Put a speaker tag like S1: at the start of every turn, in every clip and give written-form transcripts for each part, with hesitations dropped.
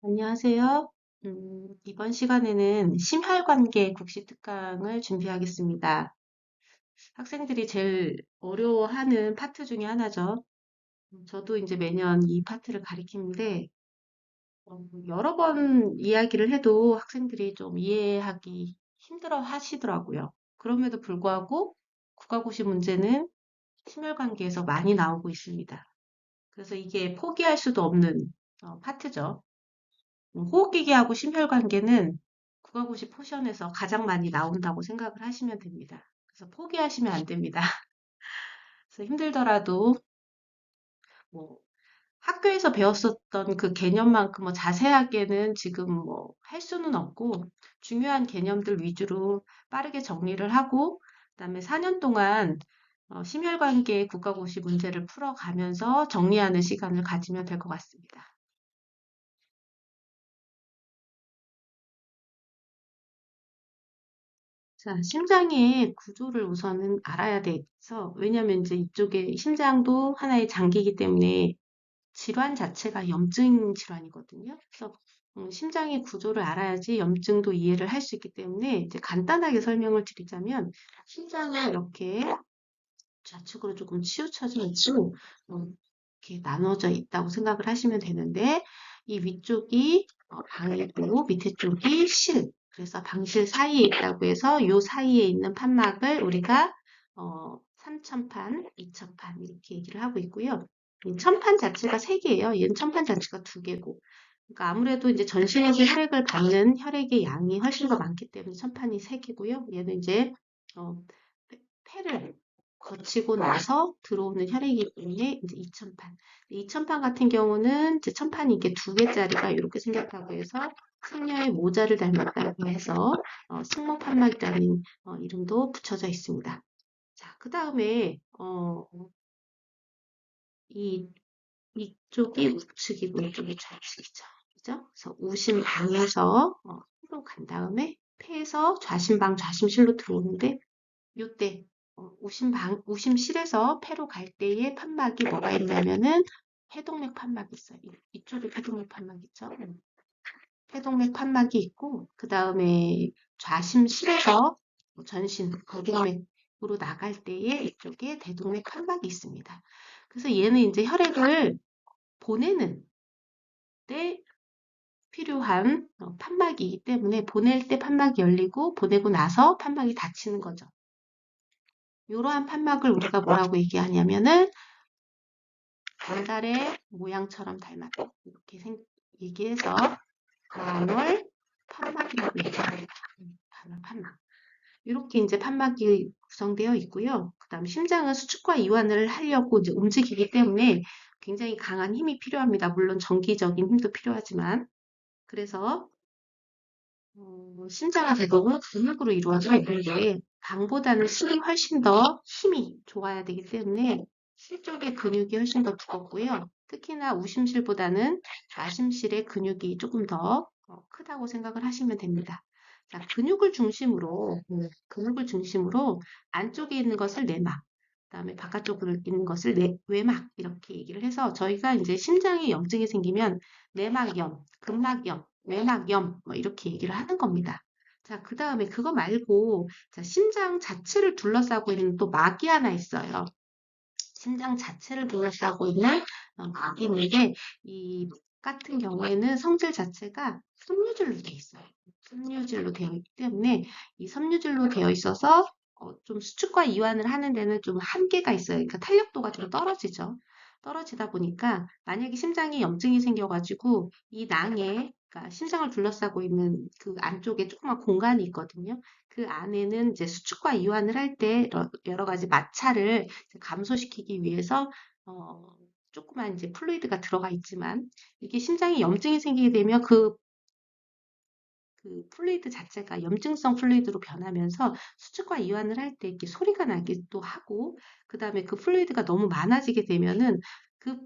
S1: 안녕하세요. 이번 시간에는 심혈관계 국시 특강을 준비하겠습니다. 학생들이 제일 어려워하는 파트 중에 하나죠. 저도 이제 매년 이 파트를 가리키는데, 여러 번 이야기를 해도 학생들이 좀 이해하기 힘들어 하시더라고요. 그럼에도 불구하고 국가고시 문제는 심혈관계에서 많이 나오고 있습니다. 그래서 이게 포기할 수도 없는 파트죠. 호흡기계하고 심혈관계는 국어고시 포션에서 가장 많이 나온다고 생각을 하시면 됩니다. 그래서 포기하시면 안 됩니다. 그래서 힘들더라도 뭐 학교에서 배웠었던 그 개념만큼 뭐 자세하게는 지금 뭐 할 수는 없고 중요한 개념들 위주로 빠르게 정리를 하고 그다음에 4년 동안 심혈관계 국가고시 문제를 풀어가면서 정리하는 시간을 가지면 될 것 같습니다. 자, 심장의 구조를 우선은 알아야 돼서, 왜냐면 이제 이쪽에 심장도 하나의 장기이기 때문에 질환 자체가 염증 질환이거든요. 그래서 심장의 구조를 알아야지 염증도 이해를 할 수 있기 때문에 이제 간단하게 설명을 드리자면 심장은 이렇게 좌측으로 조금 치우쳐져 있고 이렇게 나눠져 있다고 생각을 하시면 되는데 이 위쪽이 방이고 밑에 쪽이 실. 그래서 방실 사이에 있다고 해서 요 사이에 있는 판막을 우리가 3천판, 2천판 이렇게 얘기를 하고 있고요. 이 천판 자체가 세 개예요. 얘는 천판 자체가 두 개고. 그러니까 아무래도 이제 전신에서 혈액을 받는 혈액의 양이 훨씬 더 많기 때문에 천판이 세 개고요. 얘는 이제 어, 폐를 거치고 나서 들어오는 혈액이기 때문에 이제 2천판. 2천판 같은 경우는 이제 천판이 이게 두 개짜리가 이렇게 생겼다고 해서 승려의 모자를 닮았다고 해서 승모판막이라는 이름도 붙여져 있습니다. 자, 그 다음에 이 이쪽이 우측이고 이쪽이 좌측이죠. 그죠? 그래서 우심방에서 로 간 다음에 폐에서 좌심방, 좌심실로 들어오는데 요때 우심실에서 폐로 갈 때의 판막이 뭐가 있냐면은 폐동맥 판막이 있어요. 이쪽에 폐동맥 판막 있죠. 폐동맥 판막이 있고 그 다음에 좌심실에서 전신 거동맥으로 나갈 때에 이쪽에 대동맥 판막이 있습니다. 그래서 얘는 이제 혈액을 보내는 때 필요한 판막이기 때문에 보낼 때 판막이 열리고 보내고 나서 판막이 닫히는 거죠. 이러한 판막을 우리가 뭐라고 얘기하냐면은 달달의 모양처럼 닮았다. 이렇게 얘기해서 간헐 판막이라고 얘기합니다. 간헐 판막. 이렇게 이제 판막이 구성되어 있고요. 그다음 심장은 수축과 이완을 하려고 이제 움직이기 때문에 굉장히 강한 힘이 필요합니다. 물론 정기적인 힘도 필요하지만 그래서 심장은 대부분 근육으로 이루어져 있는데 당보다는 실이 훨씬 더 힘이 좋아야 되기 때문에 실 쪽의 근육이 훨씬 더 두껍고요. 특히나 우심실보다는 좌심실의 근육이 조금 더 크다고 생각을 하시면 됩니다. 자, 근육을 중심으로 안쪽에 있는 것을 내막, 그다음에 바깥쪽으로 있는 것을 외막 이렇게 얘기를 해서 저희가 이제 심장에 염증이 생기면 내막염, 근막염, 외막염 뭐 이렇게 얘기를 하는 겁니다. 자, 그 다음에 그거 말고 자, 심장 자체를 둘러싸고 있는 또 막이 하나 있어요. 심장 자체를 둘러싸고 있는 막이 있는데 이 같은 경우에는 성질 자체가 섬유질로 되어 있어요. 섬유질로 되어 있기 때문에 이 섬유질로 되어 있어서 좀 수축과 이완을 하는 데는 좀 한계가 있어요. 그러니까 탄력도가 좀 떨어지죠. 떨어지다 보니까 만약에 심장에 염증이 생겨가지고 이 낭에 그러니까 심장을 둘러싸고 있는 그 안쪽에 조그만 공간이 있거든요. 그 안에는 이제 수축과 이완을 할 때 여러 가지 마찰을 감소시키기 위해서 조그만 이제 플루이드가 들어가 있지만 이게 심장에 염증이 생기게 되면 그 플루이드 자체가 염증성 플루이드로 변하면서 수축과 이완을 할 때 이렇게 소리가 나기도 하고 그 다음에 그 플루이드가 너무 많아지게 되면은 그,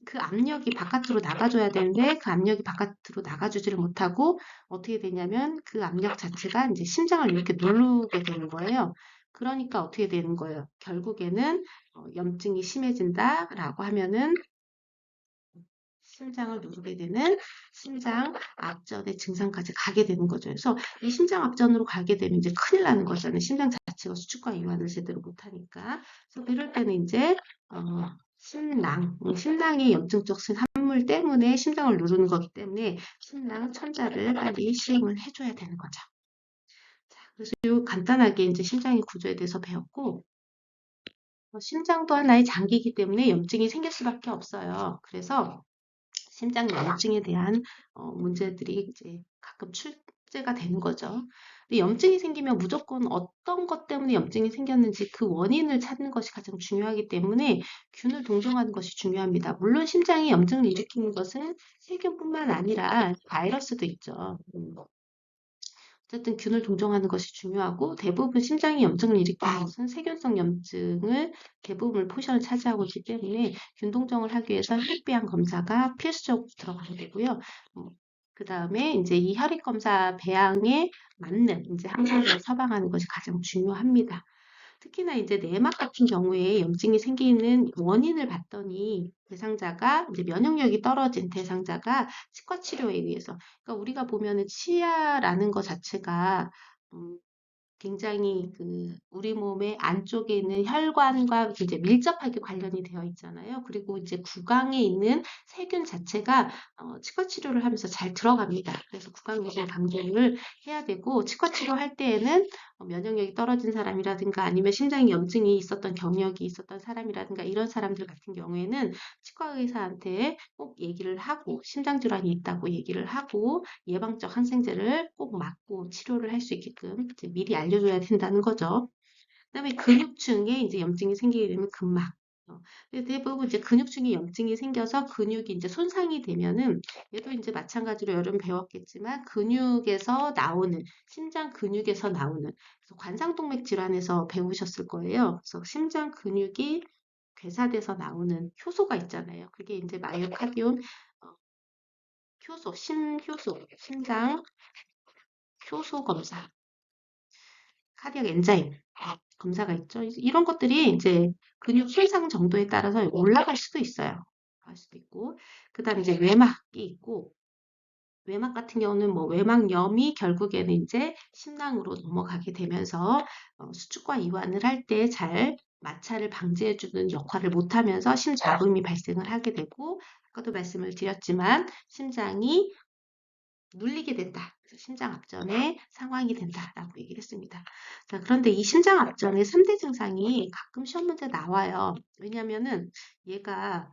S1: 그 압력이 바깥으로 나가줘야 되는데 그 압력이 바깥으로 나가주지를 못하고 어떻게 되냐면 그 압력 자체가 이제 심장을 이렇게 누르게 되는 거예요. 그러니까 어떻게 되는 거예요? 결국에는 염증이 심해진다라고 하면은 심장을 누르게 되는 심장 압전의 증상까지 가게 되는 거죠. 그래서 이 심장 압전으로 가게 되면 이제 큰일 나는 거잖아요. 심장 자체가 수축과 이완을 제대로 못하니까. 그래서 이럴 때는 이제 심낭의 염증적 산물 때문에 심장을 누르는 거기 때문에 심낭 천자를 빨리 시행을 해줘야 되는 거죠. 자, 그래서 이 간단하게 이제 심장의 구조에 대해서 배웠고, 심장도 하나의 장기이기 때문에 염증이 생길 수밖에 없어요. 그래서 심장 염증에 대한 문제들이 이제 가끔 출제가 되는 거죠. 근데 염증이 생기면 무조건 어떤 것 때문에 염증이 생겼는지 그 원인을 찾는 것이 가장 중요하기 때문에 균을 동정하는 것이 중요합니다. 물론 심장이 염증을 일으키는 것은 세균뿐만 아니라 바이러스도 있죠. 어쨌든 균을 동정하는 것이 중요하고 대부분 심장이 염증을 일으키는 것은 세균성 염증을 대부분을 포션을 차지하고 있기 때문에 균 동정을 하기 위해서 혈액비양 검사가 필수적으로 들어가게 되고요. 그 다음에 이제 이 혈액 검사 배양에 맞는 이제 항생제를 처방하는 것이 가장 중요합니다. 특히나 이제 내막 같은 경우에 염증이 생기는 원인을 봤더니 대상자가 이제 면역력이 떨어진 대상자가 치과 치료에 의해서 그러니까 우리가 보면은 치아라는 것 자체가 굉장히 우리 몸의 안쪽에 있는 혈관과 이제 밀접하게 관련이 되어 있잖아요. 그리고 이제 구강에 있는 세균 자체가 치과 치료를 하면서 잘 들어갑니다. 그래서 구강 내시경 강제를 해야 되고 치과 치료할 때에는 면역력이 떨어진 사람이라든가 아니면 심장에 염증이 있었던 경력이 있었던 사람이라든가 이런 사람들 같은 경우에는 치과 의사한테 꼭 얘기를 하고 심장 질환이 있다고 얘기를 하고 예방적 항생제를 꼭 맞고 치료를 할 수 있게끔 이제 미리 알려줘야 된다는 거죠. 그다음에 근육층에 이제 염증이 생기게 되면 근막. 대부분 이제 근육층에 염증이 생겨서 근육이 이제 손상이 되면은 얘도 이제 마찬가지로 여러분 배웠겠지만 근육에서 나오는 심장 근육에서 나오는 그래서 관상동맥 질환에서 배우셨을 거예요. 그래서 심장 근육이 괴사돼서 나오는 효소가 있잖아요. 그게 이제 마이오카디온 효소, 심효소, 심장 효소 검사, 카디악 엔자임 검사가 있죠. 이런 것들이 이제 근육 손상 정도에 따라서 올라갈 수도 있어요. 갈 수도 있고, 그 다음에 이제 외막이 있고, 외막 같은 경우는 뭐 외막염이 결국에는 이제 심낭으로 넘어가게 되면서 수축과 이완을 할 때 잘 마찰을 방지해주는 역할을 못하면서 심잡음이 발생을 하게 되고, 아까도 말씀을 드렸지만 심장이 눌리게 된다. 그래서 심장 압전의 상황이 된다라고 얘기를 했습니다. 자, 그런데 이 심장 압전의 3대 증상이 가끔 시험 문제 나와요. 왜냐면은 얘가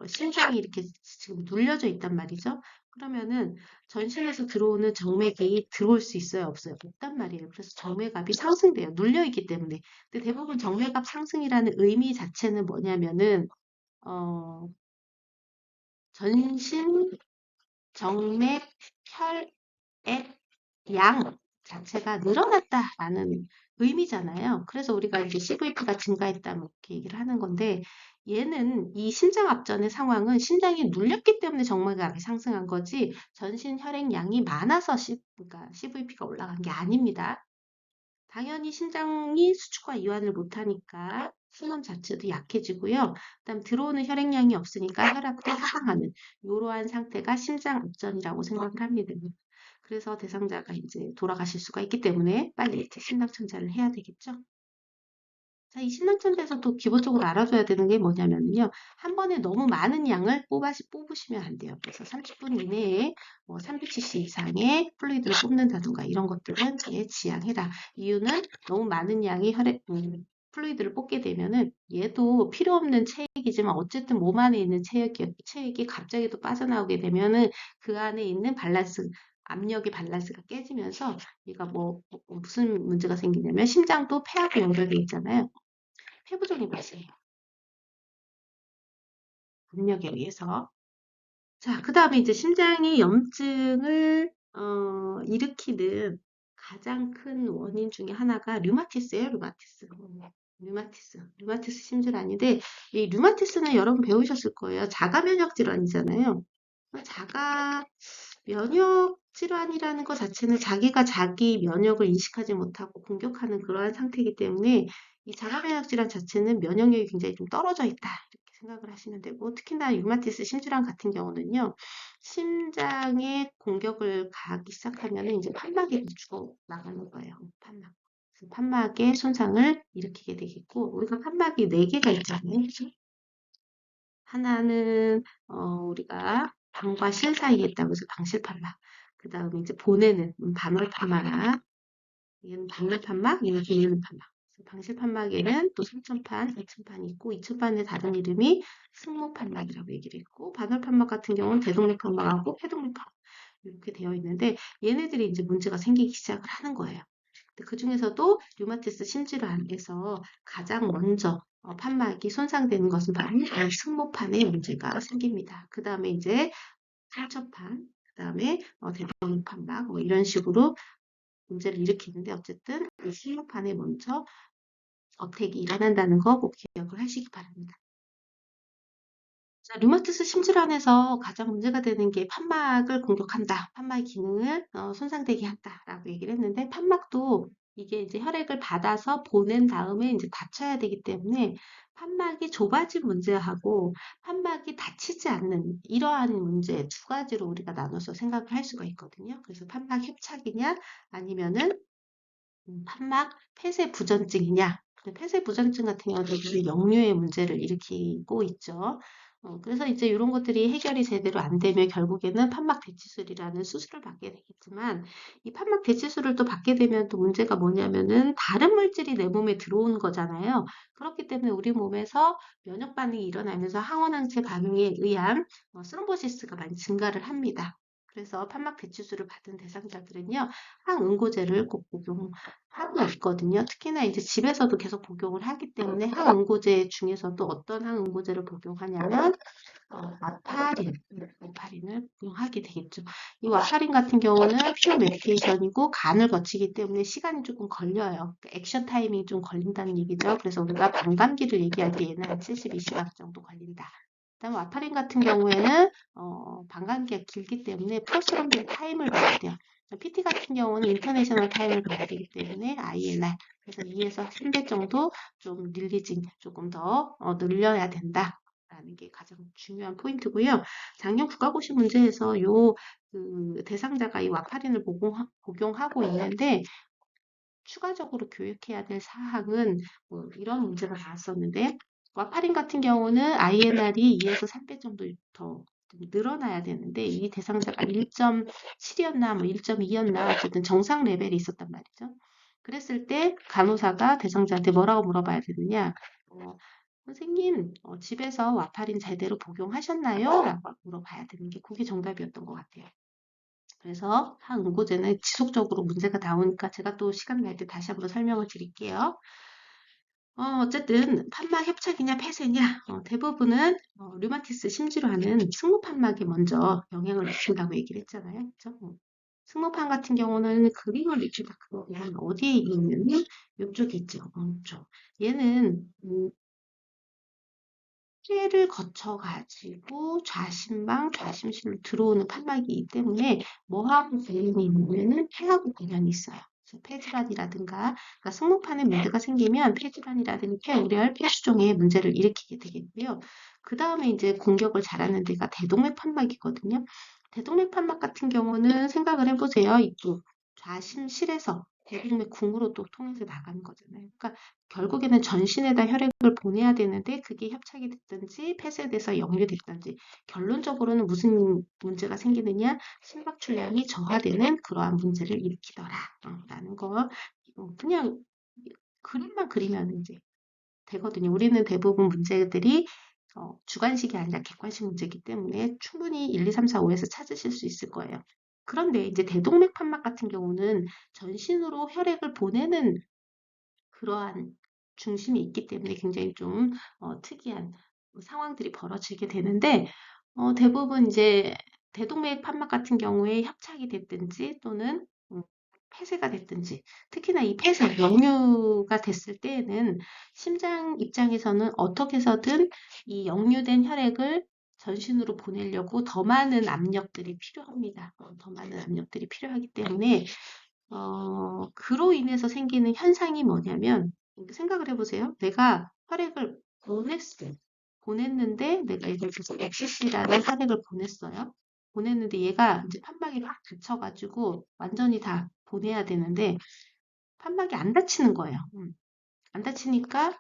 S1: 심장이 이렇게 지금 눌려져 있단 말이죠. 그러면은 전신에서 들어오는 정맥이 들어올 수 있어요, 없어요? 없단 말이에요. 그래서 정맥압이 상승돼요. 눌려 있기 때문에. 근데 대부분 정맥압 상승이라는 의미 자체는 뭐냐면은 어, 전신 정맥 혈액 양 자체가 늘어났다라는 의미잖아요. 그래서 우리가 이제 CVP가 증가했다 뭐 이렇게 얘기를 하는 건데 얘는 이 심장 압전의 상황은 심장이 눌렸기 때문에 정맥압이 상승한 거지 전신 혈액량이 많아서 그러니까 CVP가 올라간 게 아닙니다. 당연히 심장이 수축과 이완을 못하니까 순환 자체도 약해지고요. 그다음 들어오는 혈액량이 없으니까 혈압도 하강하는 이러한 상태가 심장 압전이라고 생각을 합니다. 그래서 대상자가 이제 돌아가실 수가 있기 때문에 빨리 이제 심낭천자를 해야 되겠죠. 자, 이 심낭천자에서 또 기본적으로 알아줘야 되는 게 뭐냐면요. 한 번에 너무 많은 양을 뽑으시면 안 돼요. 그래서 30분 이내에 뭐 300cc 이상의 플루이드를 뽑는다든가 이런 것들은 지양해라. 이유는 너무 많은 양의 플루이드를 뽑게 되면은 얘도 필요 없는 체액이지만 어쨌든 몸 안에 있는 체액이 갑자기 또 빠져나오게 되면은 그 안에 있는 밸런스 압력의 밸런스가 깨지면서 얘가 무슨 문제가 생기냐면 심장도 폐하고 연결돼 있잖아요. 폐부종이 발생해요. 압력에 의해서. 자, 그 다음에 이제 심장의 염증을 일으키는 가장 큰 원인 중에 하나가 류마티스예요, 류마티스. 류마티스 심질환인데 이 류마티스는 여러분 배우셨을 거예요. 자가 면역 질환이잖아요. 자가 면역 질환이라는 것 자체는 자기가 자기 면역을 인식하지 못하고 공격하는 그러한 상태이기 때문에 이 자가 면역 질환 자체는 면역력이 굉장히 좀 떨어져 있다. 이렇게 생각을 하시면 되고, 특히나 류마티스 심질환 같은 경우는요, 심장에 공격을 가기 시작하면 이제 판막이 죽어 나가는 거예요. 판막. 그래서 판막의 손상을 일으키게 되겠고, 우리가 판막이 4개가 있잖아요. 그죠? 하나는 우리가 방과 실 사이에 있다고 해서 방실판막. 그 다음에 이제 보내는 반월판막. 얘는 방울판막, 얘는 비닐판막. 방실판막에는 또 3천판, 2천판이 있고 2천판의 다른 이름이 승모판막이라고 얘기를 했고 반월판막 같은 경우는 대동맥판막하고 폐동맥판막 이렇게 되어 있는데 얘네들이 이제 문제가 생기기 시작을 하는 거예요. 그 중에서도 류마티스 심질환에서 가장 먼저 판막이 손상되는 것은 바로 승모판에 문제가 생깁니다. 그 다음에 이제 상처판, 그 다음에 대동맥판막 뭐 이런 식으로 문제를 일으키는데 어쨌든 이 승모판에 먼저 어택이 일어난다는 거 꼭 기억을 하시기 바랍니다. 자, 류마티스 심질환에서 가장 문제가 되는 게 판막을 공격한다. 판막의 기능을 손상되게 한다라고 얘기를 했는데 판막도 이게 이제 혈액을 받아서 보낸 다음에 이제 닫혀야 되기 때문에 판막이 좁아진 문제하고 판막이 닫히지 않는 이러한 문제 두 가지로 우리가 나눠서 생각을 할 수가 있거든요. 그래서 판막 협착이냐 아니면은 판막 폐쇄 부전증이냐? 폐쇄 부전증 같은 경우는 역류의 문제를 일으키고 있죠. 그래서 이제 이런 것들이 해결이 제대로 안 되면 결국에는 판막 대치술이라는 수술을 받게 되겠지만 이 판막 대치술을 또 받게 되면 또 문제가 뭐냐면은 다른 물질이 내 몸에 들어오는 거잖아요. 그렇기 때문에 우리 몸에서 면역 반응이 일어나면서 항원항체 반응에 의한 스럼보시스가 많이 증가를 합니다. 그래서 판막 대치술을 받은 대상자들은요, 항응고제를 꼭 하고 있거든요. 특히나 이제 집에서도 계속 복용을 하기 때문에 항응고제 중에서도 어떤 항응고제를 복용하냐면 와파린을 복용하게 되겠죠. 이 와파린 같은 경우는 퓨어 메디케이션이고 간을 거치기 때문에 시간이 조금 걸려요. 그러니까 액션 타이밍이 좀 걸린다는 얘기죠. 그래서 우리가 반감기를 얘기할 때 얘는 한 72시간 정도 걸린다. 그다음 와파린 같은 경우에는 반감기가 길기 때문에 프로스럼빈 타임을 봐야 돼요. PT 같은 경우는 인터내셔널 타임을 봐야 되기 때문에 INR 그래서 2에서 3배 정도 좀 릴리징 조금 더 늘려야 된다라는 게 가장 중요한 포인트고요. 작년 국가고시 문제에서 그 대상자가 이 와파린을 복용하고 있는데 추가적으로 교육해야 될 사항은 뭐 이런 문제가 나왔었는데 와파린 같은 경우는 INR이 2에서 3배 정도 더 늘어나야 되는데 이 대상자가 1.7이었나 뭐 1.2였나 어쨌든 정상 레벨이 있었단 말이죠. 그랬을 때 간호사가 대상자한테 뭐라고 물어봐야 되느냐? 선생님, 집에서 와파린 제대로 복용하셨나요? 라고 물어봐야 되는 게 그게 정답이었던 것 같아요. 그래서 항응고제는 지속적으로 문제가 나오니까 제가 또 시간 날 때 다시 한번 설명을 드릴게요. 어쨌든 판막 협착이냐 폐쇄냐 대부분은 류마티스 심질환은 승모판막에 먼저 영향을 미친다고 얘기를 했잖아요. 그렇죠? 승모판 같은 경우는 그림을 이렇게 그러면 어디에 있냐면 이쪽에 있죠. 이쪽. 얘는 폐를 거쳐가지고 좌심실로 들어오는 판막이기 때문에 뭐하고 관련이 있냐면은 폐하고 관련이 있어요. 그래서 폐질환이라든가, 그러니까 승모판에 문제가 생기면 폐질환이라든가 폐우열, 폐수종에 문제를 일으키게 되겠고요. 그 다음에 이제 공격을 잘하는 데가 대동맥 판막이거든요. 대동맥 판막 같은 경우는 생각을 해보세요. 이쪽 좌심실에서 대동맥 궁으로 또 통해서 나가는 거잖아요. 그러니까 결국에는 전신에다 혈액을 보내야 되는데 그게 협착이 됐든지 폐쇄돼서 역류됐든지 결론적으로는 무슨 문제가 생기느냐 심박출량이 저하되는 그러한 문제를 일으키더라 라는 거 그냥 그림만 그리면 이제 되거든요. 우리는 대부분 문제들이 주관식이 아니라 객관식 문제이기 때문에 충분히 1, 2, 3, 4, 5에서 찾으실 수 있을 거예요. 그런데 이제 대동맥 판막 같은 경우는 전신으로 혈액을 보내는 그러한 중심이 있기 때문에 굉장히 좀 특이한 상황들이 벌어지게 되는데 대부분 이제 대동맥 판막 같은 경우에 협착이 됐든지 또는 폐쇄가 됐든지 특히나 이 폐쇄, 역류가 됐을 때에는 심장 입장에서는 어떻게 해서든 이 역류된 혈액을 전신으로 보내려고 더 많은 압력들이 필요합니다. 더 많은 압력들이 필요하기 때문에 그로 인해서 생기는 현상이 뭐냐면 생각을 해보세요. 내가 혈액을 보냈어. 보냈는데 내가 예를 들어서 XC라는 혈액을 보냈어요. 보냈는데 얘가 이제 판막이 확 닫혀가지고 완전히 다 보내야 되는데 판막이 안 닫히는 거예요. 안 닫히니까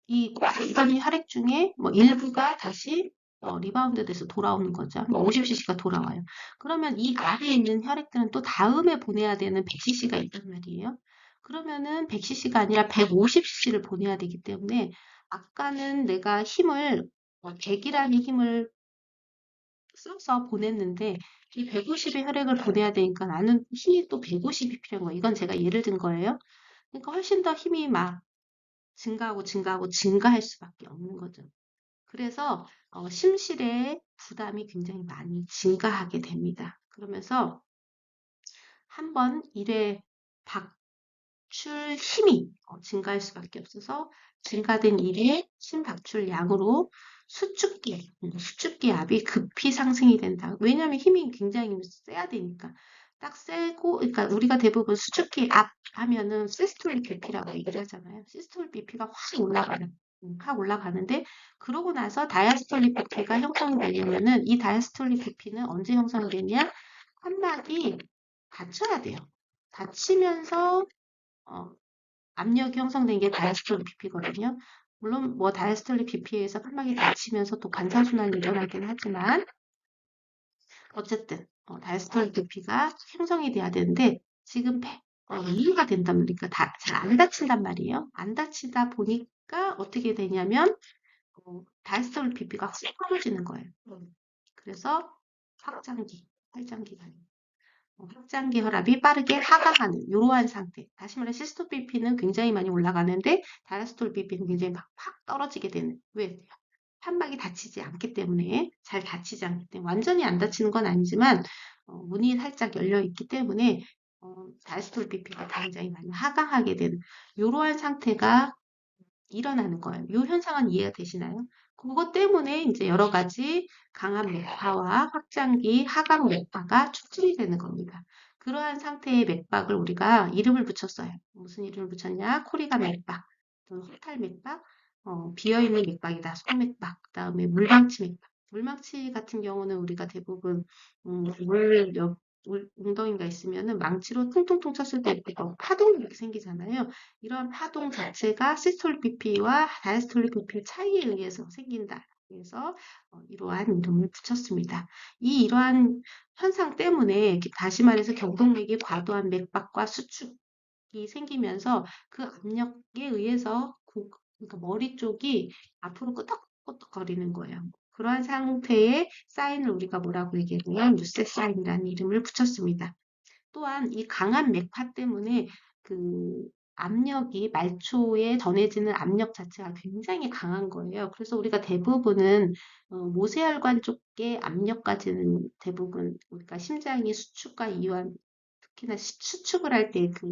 S1: 이 이 혈액 중에 뭐 일부가 다시 리바운드 돼서 돌아오는 거죠. 뭐 50cc가 돌아와요. 그러면 이 아래에 있는 혈액들은 또 다음에 보내야 되는 100cc가 있단 말이에요. 그러면은 100cc가 아니라 150cc를 보내야 되기 때문에 아까는 내가 힘을 100이라는 힘을 써서 보냈는데 이 150의 혈액을 보내야 되니까 나는 힘이 또 150이 필요한 거예요. 이건 제가 예를 든 거예요. 그러니까 훨씬 더 힘이 막 증가하고 증가하고 증가할 수밖에 없는 거죠. 그래서 심실의 부담이 굉장히 많이 증가하게 됩니다. 그러면서 한번 일에 박출 힘이 증가할 수밖에 없어서 증가된 일의 심박출량으로 수축기 압이 급히 상승이 된다. 왜냐하면 힘이 굉장히 세야 되니까. 딱 세고, 그러니까 우리가 대부분 수축기 압 하면은 시스톨릭 BP라고 얘기를 하잖아요. 시스톨릭 BP가 확 올라가는데 그러고 나서 다이아스톨릭 BP가 형성이 되려면은 이 다이아스톨릭 BP는 언제 형성이 되냐? 판막이 닫혀야 돼요. 닫히면서 어, 압력이 형성된 게 다이아스톨릭 BP거든요. 물론 뭐 다이아스톨릭 BP에서 판막이 닫히면서 또 관상순환이 일어나긴 하지만 어쨌든 다이아스톨릭 BP가 형성이 돼야 되는데 지금 이해가 된단 말이니까 잘 안 닫힌단 말이에요. 안 닫히다 보니까 어떻게 되냐면 다이아스톨릭 BP가 확 떨어지는 거예요. 그래서 확장기가 확장기 혈압이 빠르게 하강하는 이러한 상태. 다시 말해 시스톨 BP는 굉장히 많이 올라가는데 다이아스톨 BP는 굉장히 확 떨어지게 되는. 왜? 판막이 닫히지 않기 때문에 잘 닫히지 않기 때문에 완전히 안 닫히는 건 아니지만 문이 살짝 열려 있기 때문에 다이아스톨 BP가 굉장히 많이 하강하게 되는 이러한 상태가 일어나는 거예요. 이 현상은 이해가 되시나요? 그것 때문에 이제 여러 가지 강한 맥파와 확장기 하강 맥파가 촉진이 되는 겁니다. 그러한 상태의 맥박을 우리가 이름을 붙였어요. 무슨 이름을 붙였냐? 코리가 맥박, 또는 호탈 맥박, 비어있는 맥박이다. 속맥박, 그 다음에 물망치 맥박. 물망치 같은 경우는 우리가 대부분 웅덩이가 있으면은 망치로 퉁퉁퉁 쳤을 때 파동이 이렇게 생기잖아요. 이런 파동 자체가 시스톨릭 BP와 다이스톨릭 BP의 차이에 의해서 생긴다. 그래서 이러한 이름을 붙였습니다. 이러한 현상 때문에 다시 말해서 경동맥이 과도한 맥박과 수축이 생기면서 그 압력에 의해서 그러니까 머리 쪽이 앞으로 끄덕끄덕거리는 거예요. 그러한 상태의 사인을 우리가 뭐라고 얘기했냐면 뉴셋 사인이라는 이름을 붙였습니다. 또한 이 강한 맥파 때문에 그 압력이 말초에 전해지는 압력 자체가 굉장히 강한 거예요. 그래서 우리가 대부분은 모세혈관 쪽의 압력까지는 대부분 우리가 심장이 수축과 이완 특히나 수축을 할 때 그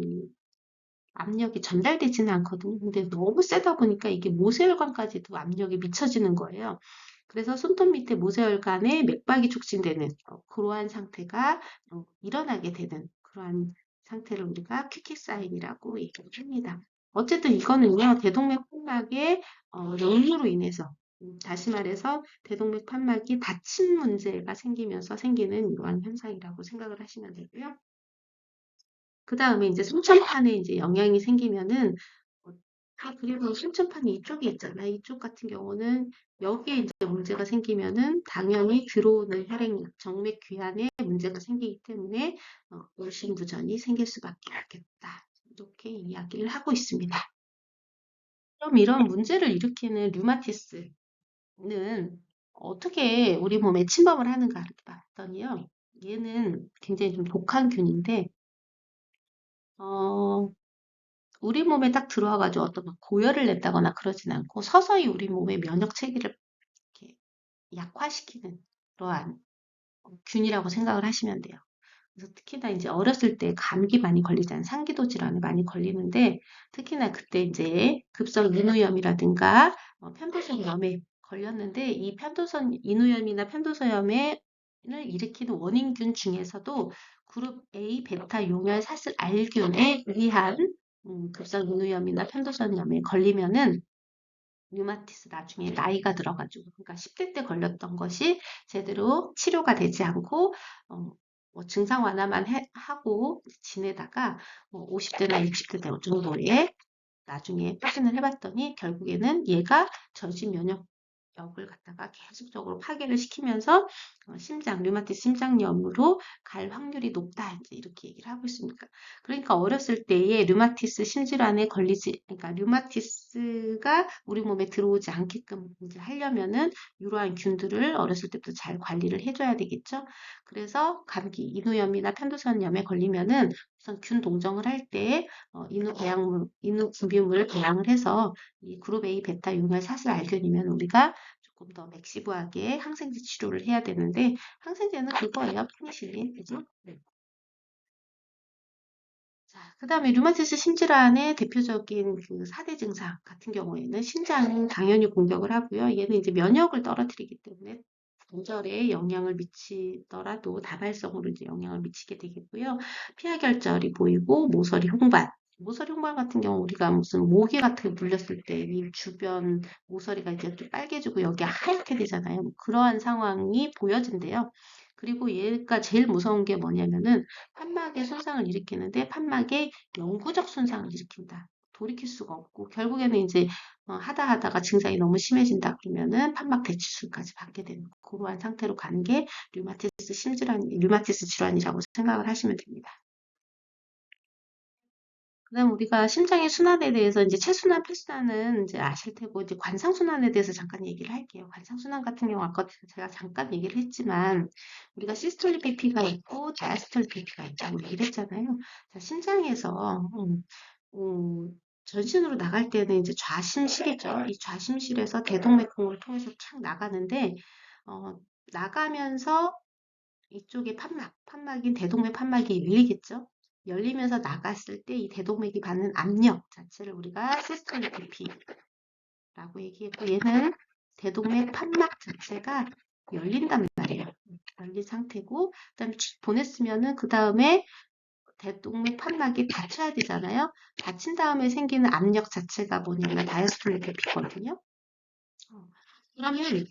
S1: 압력이 전달되지는 않거든요. 근데 너무 세다 보니까 이게 모세혈관까지도 압력이 미쳐지는 거예요. 그래서 손톱 밑에 모세혈관에 맥박이 촉진되는 그러한 상태가 일어나게 되는 그러한 상태를 우리가 퀴킥 사인이라고 얘기를 합니다. 어쨌든 이거는요, 대동맥 판막의 역류로 인해서 다시 말해서 대동맥 판막이 닫힌 문제가 생기면서 생기는 이러한 현상이라고 생각을 하시면 되고요. 그 다음에 이제 손천판에 이제 영향이 생기면은 그리고 손천판이 이쪽에 있잖아. 이쪽 같은 경우는 여기에 이제 문제가 생기면은 당연히 들어오는 혈액 정맥 귀환에 문제가 생기기 때문에 울심부전이 생길 수밖에 없겠다. 이렇게 이야기를 하고 있습니다. 그럼 이런 문제를 일으키는 류마티스는 어떻게 우리 몸에 침범을 하는가 이렇게 봤더니요. 얘는 굉장히 좀 독한 균인데 우리 몸에 딱 들어와가지고 어떤 막 고열을 낸다거나 그러진 않고 서서히 우리 몸의 면역 체계를 이렇게 약화시키는 그러한 균이라고 생각을 하시면 돼요. 그래서 특히나 이제 어렸을 때 감기 많이 걸리잖아요. 상기도 질환에 많이 걸리는데 특히나 그때 이제 급성 인후염이라든가 편도선염에 걸렸는데 이 편도선 인후염이나 편도선염을 일으키는 원인균 중에서도 그룹 A 베타 용혈 사슬 R균에 의한 급성 인후염이나 편도선염에 걸리면은 류마티스 나중에 나이가 들어가지고 그러니까 10대 때 걸렸던 것이 제대로 치료가 되지 않고 어, 뭐 증상 완화만 하고 지내다가 50대나 60대 정도에 나중에 확인을 해봤더니 결국에는 얘가 저지 면역력을 갖다가 계속적으로 파괴를 시키면서 심장, 류마티스 심장염으로 갈 확률이 높다. 이제 이렇게 얘기를 하고 있습니다. 그러니까 어렸을 때에 류마티스 심질환에 걸리지, 그러니까 류마티스가 우리 몸에 들어오지 않게끔 이제 하려면은 이러한 균들을 어렸을 때부터 잘 관리를 해줘야 되겠죠. 그래서 감기, 인후염이나 편도선염에 걸리면은 우선 균 동정을 할때 인후 분비물을 배양을 해서 이 그룹 A 베타 융혈 사슬 알균이면 우리가 조금 더 맥시브하게 항생제 치료를 해야 되는데 항생제는 그거예요. 페니실린, 그죠? 네. 자, 그다음에 류마티스 심질환의 대표적인 그 4대 증상 같은 경우에는 심장은 당연히 공격을 하고요. 얘는 이제 면역을 떨어뜨리기 때문에 관절에 영향을 미치더라도 다발성으로 이제 영향을 미치게 되겠고요. 피하결절이 보이고 모서리 홍반. 모서리 홍반 같은 경우 우리가 무슨 모기 같은 게 물렸을 때 이 주변 모서리가 이제 좀 빨개지고 여기 하얗게 되잖아요. 뭐 그러한 상황이 보여진대요. 그리고 얘가 제일 무서운 게 뭐냐면은 판막에 손상을 일으키는데 판막에 영구적 손상을 일으킨다. 돌이킬 수가 없고 결국에는 이제 하다 하다가 증상이 너무 심해진다 그러면은 판막 대치술까지 받게 되는 그러한 상태로 가는 게 류마티스 질환이라고 생각을 하시면 됩니다. 그다음 우리가 심장의 순환에 대해서 이제 체순환, 필순환은 이제 아실 테고 이제 관상순환에 대해서 잠깐 얘기를 할게요. 관상순환 같은 경우 아까 제가 잠깐 얘기를 했지만 우리가 시스톨릭 BP가 있고 다이스톨릭 BP가 있다고 얘기를 했잖아요. 자, 심장에서 전신으로 나갈 때는 이제 좌심실이죠. 이 좌심실에서 대동맥경을 통해서 착 나가는데 어, 나가면서 이쪽에 판막인 대동맥 판막이 열리겠죠? 열리면서 나갔을 때 이 대동맥이 받는 압력 자체를 우리가 시스톨릭 BP라고 얘기했고 얘는 대동맥 판막 자체가 열린단 말이에요. 열린 상태고 그다음에 보냈으면은 그 다음에 대동맥 판막이 닫혀야 되잖아요. 닫힌 다음에 생기는 압력 자체가 뭐냐면 다이스톨릭 BP거든요. 그러면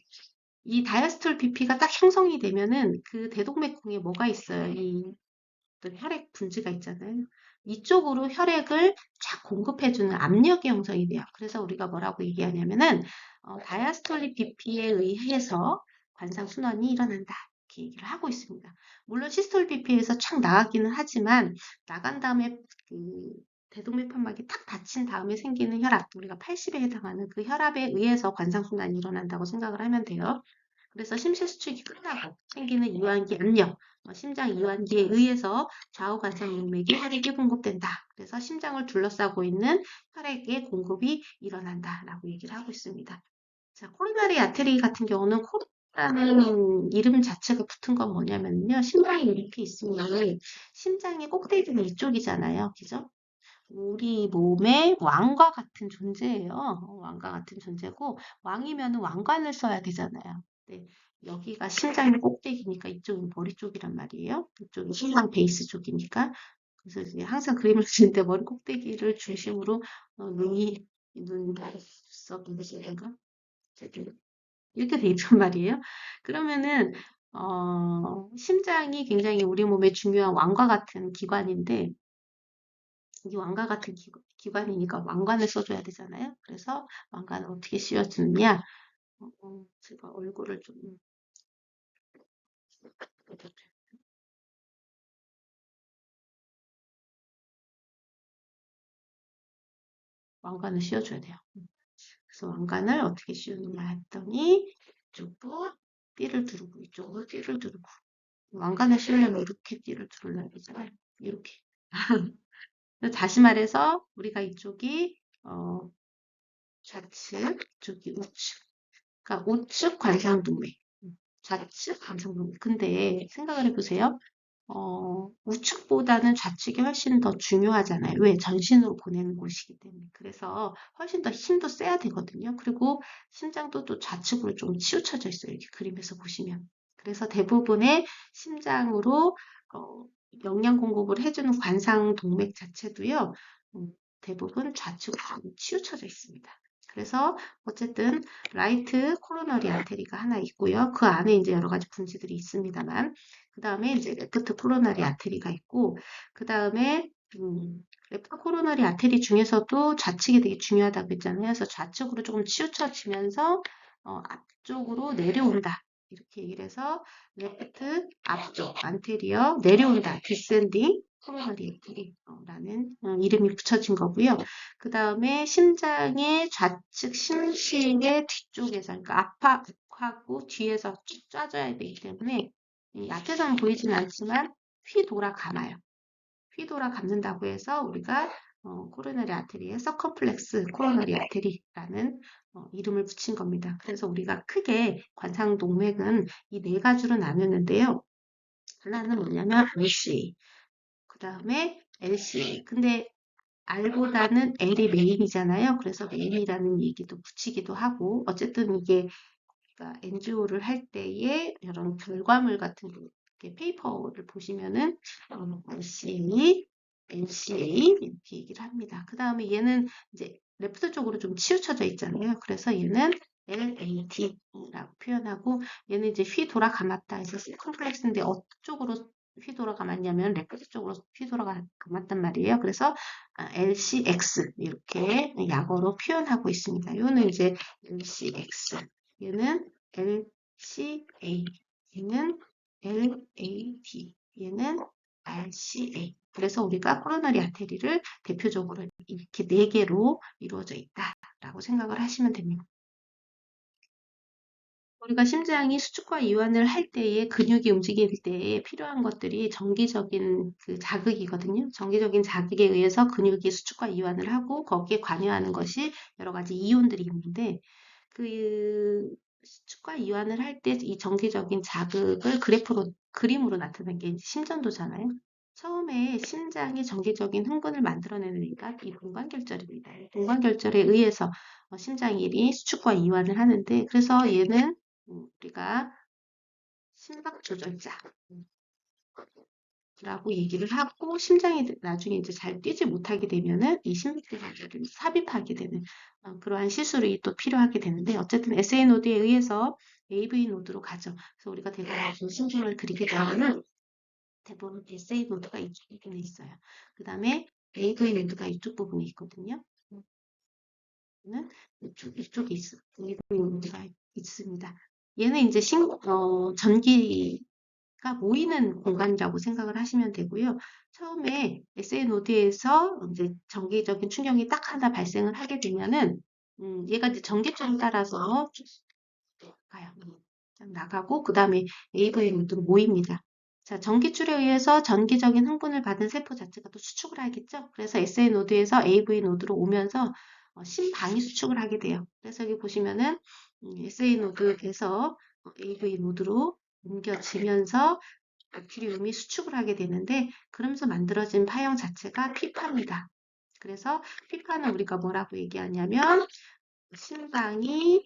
S1: 이 다이아스톨 BP가 딱 형성이 되면은 그 대동맥공에 뭐가 있어요? 이 혈액 분지가 있잖아요. 이쪽으로 혈액을 쫙 공급해주는 압력이 형성이 돼요. 그래서 우리가 뭐라고 얘기하냐면은 다이아스톨릭 BP에 의해서 관상 순환이 일어난다. 이렇게 얘기를 하고 있습니다. 물론 시스톨 BP에서 착 나가기는 하지만 나간 다음에 그 대동맥 판막이 탁 닫힌 다음에 생기는 혈압, 우리가 80에 해당하는 그 혈압에 의해서 관상 순환이 일어난다고 생각을 하면 돼요. 그래서 심실수축이 끝나고 생기는 이완기 압력, 심장 이완기에 의해서 좌우 관상動脈혈액이 공급된다. 그래서 심장을 둘러싸고 있는 혈액의 공급이 일어난다라고 얘기를 하고 있습니다. 자, 코로나리 아테리 같은 경우는 코로나라는 이름 자체가 붙은 건 뭐냐면요. 심장이 이렇게 있으면 심장의 꼭대기는 이쪽이잖아요. 그죠? 우리 몸의 왕과 같은 존재예요. 왕과 같은 존재고 왕이면 왕관을 써야 되잖아요. 네, 여기가 심장의 꼭대기니까 이쪽은 머리 쪽이란 말이에요. 이쪽이 심장 베이스 쪽이니까. 그래서 이제 항상 그림을 그릴 때 머리 꼭대기를 중심으로 눈썹, 눈썹인가? 이렇게 돼 있단 말이에요. 그러면은 심장이 굉장히 우리 몸의 중요한 왕과 같은 기관인데 이 왕과 같은 기관이니까 왕관을 써줘야 되잖아요. 그래서 왕관을 어떻게 씌워주느냐? 제가 얼굴을 좀 왕관을 씌워줘야 돼요. 그래서 왕관을 어떻게 씌우느냐 했더니 이쪽으로 띠를 두르고 이쪽으로 띠를 두르고 왕관을 씌우려면 이렇게 띠를 두르려야 되잖아요. 이렇게. 다시 말해서 우리가 이쪽이 좌측, 이쪽이 우측. 그러니까 우측 관상동맥, 좌측 관상동맥. 근데 생각을 해보세요. 우측보다는 좌측이 훨씬 더 중요하잖아요. 왜? 전신으로 보내는 곳이기 때문에. 그래서 훨씬 더 힘도 세야 되거든요. 그리고 심장도 또 좌측으로 좀 치우쳐져 있어요. 이렇게 그림에서 보시면. 그래서 대부분의 심장으로 영양 공급을 해주는 관상 동맥 자체도요. 대부분 좌측으로 치우쳐져 있습니다. 그래서 어쨌든 라이트 코로너리 아테리가 하나 있고요. 그 안에 이제 여러 가지 분지들이 있습니다만, 그 다음에 이제 레프트 코로너리 아테리가 있고, 그 다음에 레프트 코로너리 아테리 중에서도 좌측이 되게 중요하다고 했잖아요. 그래서 좌측으로 조금 치우쳐지면서 앞쪽으로 내려온다. 이렇게 얘기를 해서 레프트 앞쪽 안테리어 내려온다. 디센딩 코로너리 아테리라는 이름이 붙여진 거고요. 그 다음에 심장의 좌측 심실의 뒤쪽에서, 그러니까 앞하고 뒤에서 쭉 짜줘야 되기 때문에 이 앞에서는 보이지는 않지만 휘 돌아 감아요. 휘 돌아 감는다고 해서 우리가 코로너리 아테리에 서컴플렉스 코로너리 아테리라는 이름을 붙인 겁니다. 그래서 우리가 크게 관상동맥은 이 네 가지로 나누는데요. 하나는 뭐냐면 RCA, 그 다음에 LCA. 근데 R보다는 L이 메인이잖아요. 그래서 메인이라는 얘기도 붙이기도 하고, 어쨌든 이게 그러니까 엔지오를 할 때의 이런 결과물 같은 거, 이렇게 페이퍼를 보시면은 RCA, NCA 이렇게 얘기를 합니다. 그 다음에 얘는 이제 레프트 쪽으로 좀 치우쳐져 있잖아요. 그래서 얘는 LAT라고 표현하고, 얘는 이제 휘 돌아 감았다 해서 컴플렉스인데 어쪽으로 휘 돌아 감았냐면 레프트 쪽으로 휘 돌아 감았단 말이에요. 그래서 LCX 이렇게 약어로 표현하고 있습니다. 이거는 이제 LCX, 얘는 LCA, 얘는 LAD, 얘는 RCA. 그래서 우리가 코로너리 아테리를 대표적으로 이렇게 네 개로 이루어져 있다라고 생각을 하시면 됩니다. 우리가 심장이 수축과 이완을 할 때에 근육이 움직일 때에 필요한 것들이 정기적인 그 자극이거든요. 정기적인 자극에 의해서 근육이 수축과 이완을 하고 거기에 관여하는 것이 여러 가지 이온들이 있는데 그 수축과 이완을 할 때 이 정기적인 자극을 그림으로 나타낸 게 심전도잖아요. 처음에 심장이 정기적인 흥분을 만들어내는 애가 이 동관결절입니다. 동관결절에 의해서 심장이 수축과 이완을 하는데, 그래서 얘는 우리가 심박 조절자 라고 얘기를 하고, 심장이 나중에 이제 잘 뛰지 못하게 되면은 이 심박 조절을 삽입하게 되는 그러한 시술이 또 필요하게 되는데, 어쨌든 SA 노드에 의해서 AV 노드로 가죠. 그래서 우리가 대부분 심증을 그리게 되면은 대부분 SA 노드가 이쪽 부분에 있어요. 그 다음에 AV 노드가 이쪽 부분에 있거든요. 는 이쪽에 있어요. AV 노드가 있습니다. 얘는 이제 전기가 모이는 공간이라고 생각을 하시면 되고요. 처음에 SA 노드에서 이제 전기적인 충격이 딱 하나 발생을 하게 되면은 얘가 이제 전기줄을 따라서 쭉 가요. 나가고 그 다음에 AV 노드로 모입니다. 자, 전기줄에 의해서 전기적인 흥분을 받은 세포 자체가 또 수축을 하겠죠. 그래서 SA 노드에서 AV 노드로 오면서 심방이 수축을 하게 돼요. 그래서 여기 보시면은 SA 노드에서 AV 노드로 옮겨지면서 나트륨이 수축을 하게 되는데, 그러면서 만들어진 파형 자체가 피파입니다. 그래서 피파는 우리가 뭐라고 얘기하냐면 심장이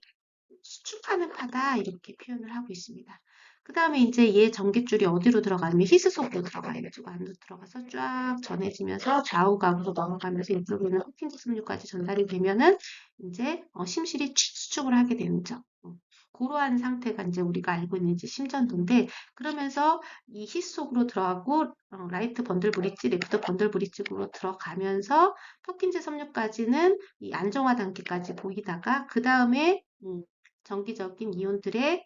S1: 수축하는 파다 이렇게 표현을 하고 있습니다. 그 다음에 이제 얘 전깃줄이 어디로 들어가냐면 히스 속으로 들어가요. 이쪽 안으로 들어가서 쫙 전해지면서 좌우각으로 넘어가면서 이쪽에는 호킨스 섬유까지 전달이 되면은 이제 심실이 수축을 하게 되는 점. 그러한 상태가 이제 우리가 알고 있는 이제 심전도인데, 그러면서 이 히스 속으로 들어가고 라이트 번들 브릿지, 레프트 번들 브릿지로 들어가면서 토킨즈 섬유까지는 이 안정화 단계까지 보이다가 그 다음에 정기적인 이온들의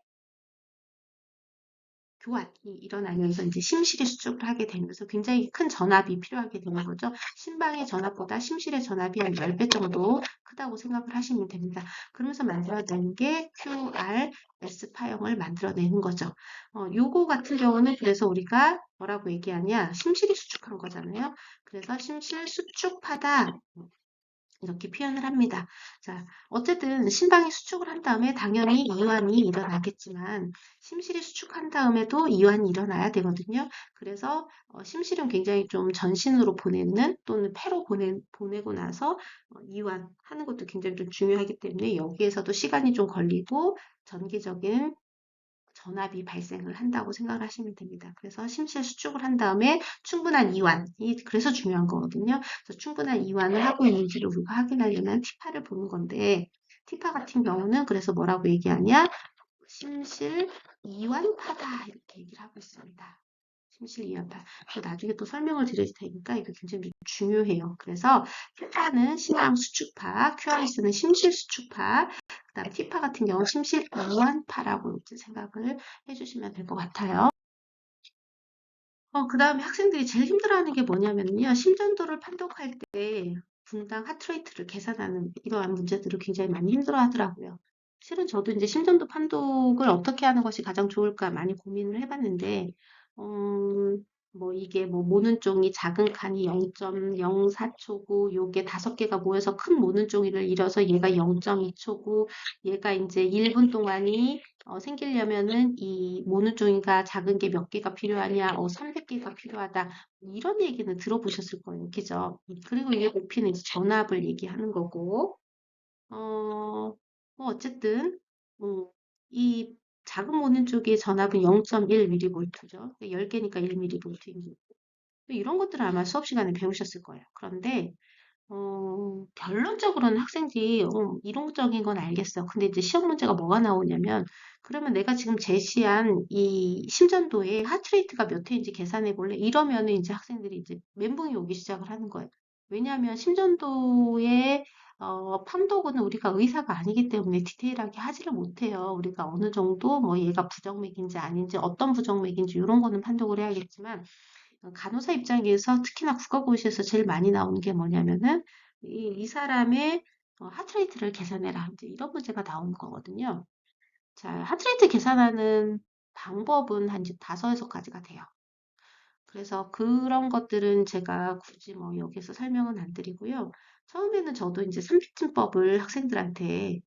S1: 교환이 일어나면서 이제 심실이 수축을 하게 되면서 굉장히 큰 전압이 필요하게 되는 거죠. 심방의 전압보다 심실의 전압이 한 10배 정도 크다고 생각을 하시면 됩니다. 그러면서 만들어내는 게 QRS 파형을 만들어내는 거죠. 요거 같은 경우는 그래서 우리가 뭐라고 얘기하냐? 심실이 수축한 거잖아요. 그래서 심실 수축하다. 이렇게 표현을 합니다. 자, 어쨌든 심방이 수축을 한 다음에 당연히 이완이 일어나겠지만 심실이 수축한 다음에도 이완이 일어나야 되거든요. 그래서 심실은 굉장히 좀 전신으로 보내는 또는 폐로 보내고 나서 이완하는 것도 굉장히 좀 중요하기 때문에 여기에서도 시간이 좀 걸리고 전기적인 전압이 발생을 한다고 생각을 하시면 됩니다. 그래서 심실 수축을 한 다음에 충분한 이완이 그래서 중요한 거거든요. 그래서 충분한 이완을 하고 있는지를 우리가 확인하려면 T파를 보는 건데, 티파 같은 경우는 그래서 뭐라고 얘기하냐? 심실이완파다 이렇게 얘기를 하고 있습니다. 심실이완파. 나중에 또 설명을 드릴 테니까 이거 굉장히 중요해요. 그래서 티파는 신앙 수축파, 큐어리스는 심실 수축파, 그다음 티파 같은 경우는 심실이완파라고 이렇게 생각을 해주시면 될 것 같아요. 그다음에 학생들이 제일 힘들어하는 게 뭐냐면요. 심전도를 판독할 때 분당 하트레이트를 계산하는 이러한 문제들을 굉장히 많이 힘들어하더라고요. 실은 저도 이제 심전도 판독을 어떻게 하는 것이 가장 좋을까 많이 고민을 해봤는데, 뭐 이게 뭐 모는 종이 작은 칸이 0.04초고 요게 5개가 모여서 큰 모는 종이를 이뤄서 얘가 0.2초고 얘가 이제 1분 동안이 생기려면은 이 모는 종이가 작은 게 몇 개가 필요하냐, 300개가 필요하다. 이런 얘기는 들어보셨을 거예요. 그죠? 그리고 이게 높이는 이제 전압을 얘기하는 거고, 뭐 어쨌든, 이 작은 모는 쪽의 전압은 0.1mV죠. 10개니까 1mV인 거고. 이런 것들을 아마 수업 시간에 배우셨을 거예요. 그런데, 결론적으로는 학생들이 이론적인 건 알겠어. 근데 이제 시험 문제가 뭐가 나오냐면, 그러면 내가 지금 제시한 이 심전도의 하트레이트가 몇 회인지 계산해 볼래? 이러면은 이제 학생들이 이제 멘붕이 오기 시작을 하는 거예요. 왜냐하면 심전도의 판독은 우리가 의사가 아니기 때문에 디테일하게 하지를 못해요. 우리가 어느 정도 뭐 얘가 부정맥인지 아닌지 어떤 부정맥인지 이런 거는 판독을 해야겠지만 간호사 입장에서 특히나 국가고시에서 제일 많이 나오는 게 뭐냐면은 이 사람의 하트레이트를 계산해라. 이제 이런 문제가 나오는 거거든요. 자, 하트레이트 계산하는 방법은 한 5-6가지가 돼요. 그래서 그런 것들은 제가 굳이 뭐 여기서 설명은 안 드리고요. 처음에는 저도 이제 삼비팀법을 학생들한테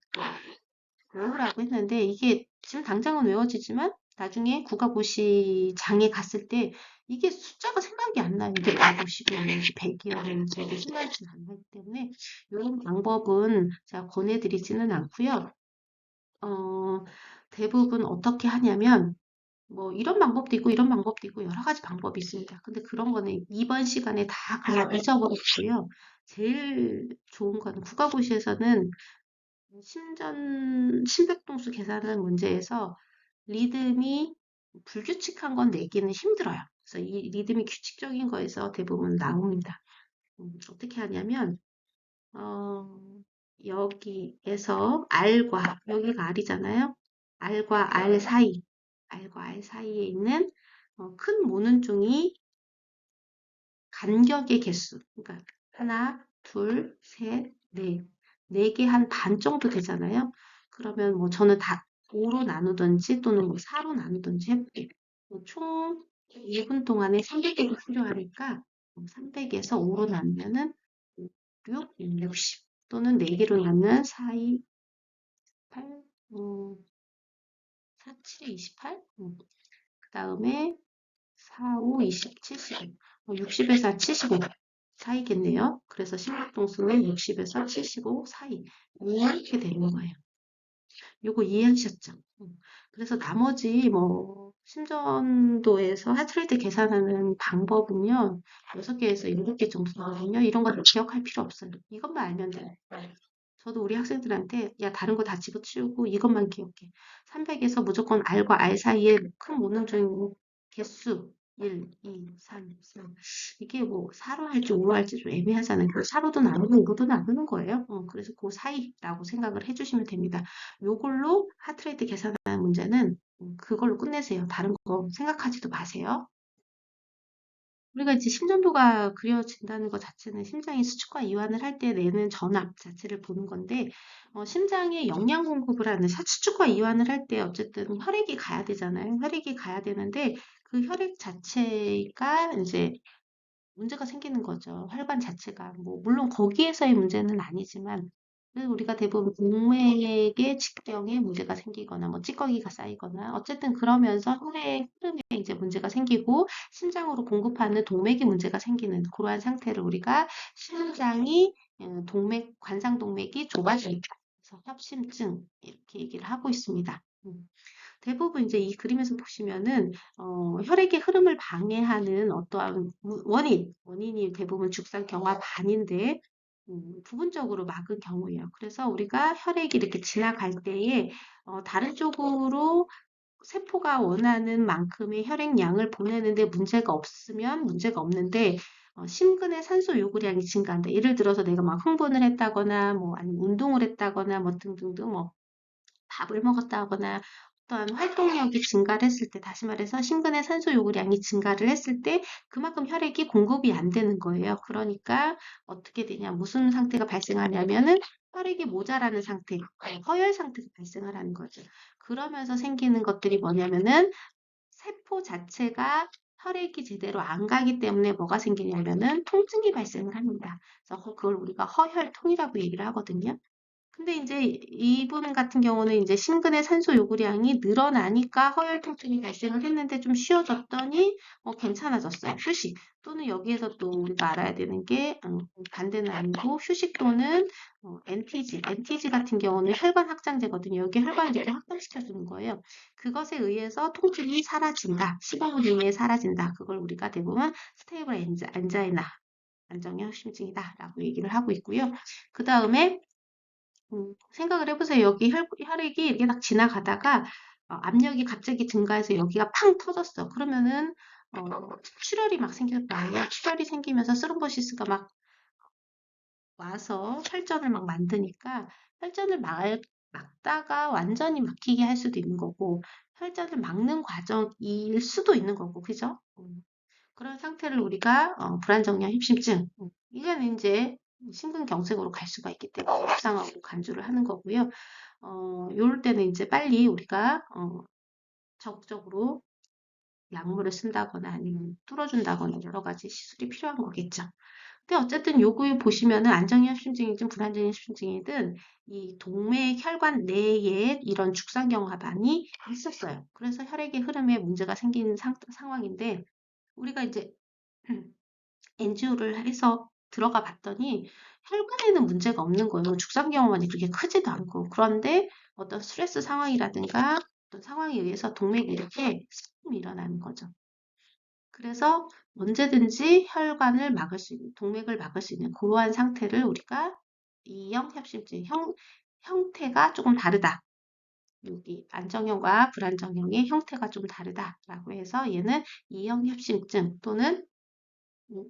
S1: 외우라고 했는데 이게 지금 당장은 외워지지만 나중에 국가고시 장에 갔을 때 이게 숫자가 생각이 안 나요. 이게 150이었는지 100이었는지 이게 생각이 안 나기 때문에 이런 방법은 제가 권해드리지는 않고요. 어, 대부분 어떻게 하냐면 뭐 이런 방법도 있고 이런 방법도 있고 여러 가지 방법이 있습니다. 근데 그런 거는 이번 시간에 다 그냥 잊어버렸고요. 제일 좋은 거는 국가고시에서는 심백동수 계산하는 문제에서 리듬이 불규칙한 건 내기는 힘들어요. 그래서 이 리듬이 규칙적인 거에서 대부분 나옵니다. 어떻게 하냐면, 어, 여기에서 R과, 여기가 R이잖아요. R과 R 사이, R과 R 사이에 있는 큰 모눈종이 간격의 개수. 그러니까 하나, 둘, 셋, 넷. 4개 한 반 정도 되잖아요. 그러면 뭐 저는 다 5로 나누든지 또는 뭐 4로 나누든지 해볼게요. 총 1분 동안에 300개가 필요하니까 300에서 5로 나누면은 6, 60 또는 4개로 나누면 4, 2, 8, 4, 7, 28. 그 다음에 4, 5, 20, 75. 60에서 75 사이겠네요. 그래서 심박동수는 60에서 75 사이. 이렇게 되는 거예요. 요거 이해하셨죠? 그래서 나머지 뭐 심전도에서 하트레이트 계산하는 방법은요. 6개에서 7개 정도 나거든요. 이런 거 기억할 필요 없어요. 이것만 알면 돼요. 저도 우리 학생들한테 야 다른 거 다 집어치우고 이것만 기억해. 300에서 무조건 R과 R 사이에 큰 모눈종 개수 1, 2, 3, 4. 이게 뭐 4로 할지 5로 할지 좀 애매하잖아요. 그 4로도 나누고 5로도 나누는 거예요. 그래서 그 사이라고 생각을 해주시면 됩니다. 요걸로 하트레이트 계산하는 문제는 그걸로 끝내세요. 다른 거 생각하지도 마세요. 우리가 이제 심전도가 그려진다는 것 자체는 심장이 수축과 이완을 할 때 내는 전압 자체를 보는 건데, 심장에 영양 공급을 하는 수축과 이완을 할 때 어쨌든 혈액이 가야 되잖아요. 혈액이 가야 되는데 그 혈액 자체가 이제 문제가 생기는 거죠. 혈관 자체가. 뭐, 물론 거기에서의 문제는 아니지만, 우리가 대부분 동맥의 직경에 문제가 생기거나, 뭐, 찌꺼기가 쌓이거나, 어쨌든 그러면서 혈액 흐름에 이제 문제가 생기고, 심장으로 공급하는 동맥이 문제가 생기는 그러한 상태를 우리가 심장이, 관상동맥이 좁아진다. 그래서 협심증, 이렇게 얘기를 하고 있습니다. 대부분 이제 이 그림에서 보시면은 혈액의 흐름을 방해하는 어떠한 원인이 대부분 죽상경화 반인데 부분적으로 막은 경우예요. 그래서 우리가 혈액이 이렇게 지나갈 때에 다른 쪽으로 세포가 원하는 만큼의 혈액량을 보내는데 문제가 없으면 문제가 없는데 심근의 산소 요구량이 증가한다. 예를 들어서 내가 막 흥분을 했다거나 뭐 아니면 운동을 했다거나 뭐 등등등 뭐 밥을 먹었다거나 어떠한 활동력이 증가를 했을 때, 다시 말해서 심근의 산소 요구량이 증가를 했을 때 그만큼 혈액이 공급이 안 되는 거예요. 그러니까 어떻게 되냐, 무슨 상태가 발생하냐면은 혈액이 모자라는 상태, 허혈 상태가 발생을 하는 거죠. 그러면서 생기는 것들이 뭐냐면은 세포 자체가 혈액이 제대로 안 가기 때문에 뭐가 생기냐면은 통증이 발생을 합니다. 그래서 그걸 우리가 허혈통이라고 얘기를 하거든요. 근데 이제 이분 같은 경우는 이제 심근의 산소 요구량이 늘어나니까 허혈 통증이 발생을 했는데 좀 쉬어졌더니 괜찮아졌어요. 휴식 또는 여기에서 또 우리가 알아야 되는 게 반대는 아니고 휴식 또는 NTG 같은 경우는 혈관 확장제거든요. 여기 혈관을 이렇게 확장시켜주는 거예요. 그것에 의해서 통증이 사라진다. 15분 이내에 사라진다. 그걸 우리가 대부분 스테이블 엔자이나 안정형 심증이다라고 얘기를 하고 있고요. 그 다음에 생각을 해보세요. 여기 혈액이 이렇게 딱 지나가다가 압력이 갑자기 증가해서 여기가 팡 터졌어. 그러면은 출혈이 막 생길 거예요. 출혈이 생기면서 스럼보시스가 막 와서 혈전을 막 만드니까 혈전을 막다가 완전히 막히게 할 수도 있는 거고 혈전을 막는 과정일 수도 있는 거고 그죠? 그런 상태를 우리가 불안정형 협심증 이거는 이제 심근경색으로 갈 수가 있기 때문에 협상하고 간주를 하는 거고요. 요럴 때는 이제 빨리 우리가 적극적으로 약물을 쓴다거나 아니면 뚫어준다거나 여러 가지 시술이 필요한 거겠죠. 근데 어쨌든 요구에 보시면은 안정형심증이든 불안정형심증이든 이 동맥 혈관 내에 이런 죽상경화반이 있었어요. 그래서 혈액의 흐름에 문제가 생긴 상황인데 우리가 이제 엔지오를 해서 들어가 봤더니 혈관에는 문제가 없는 거예요. 죽상경화반이 그렇게 크지도 않고. 그런데 어떤 스트레스 상황이라든가 어떤 상황에 의해서 동맥이 이렇게 스림이 일어나는 거죠. 그래서 언제든지 혈관을 막을 수 있는, 동맥을 막을 수 있는 그러한 상태를 우리가 E형 협심증, 형태가 조금 다르다. 여기 안정형과 불안정형의 형태가 좀 다르다라고 해서 얘는 E형 협심증 또는 음,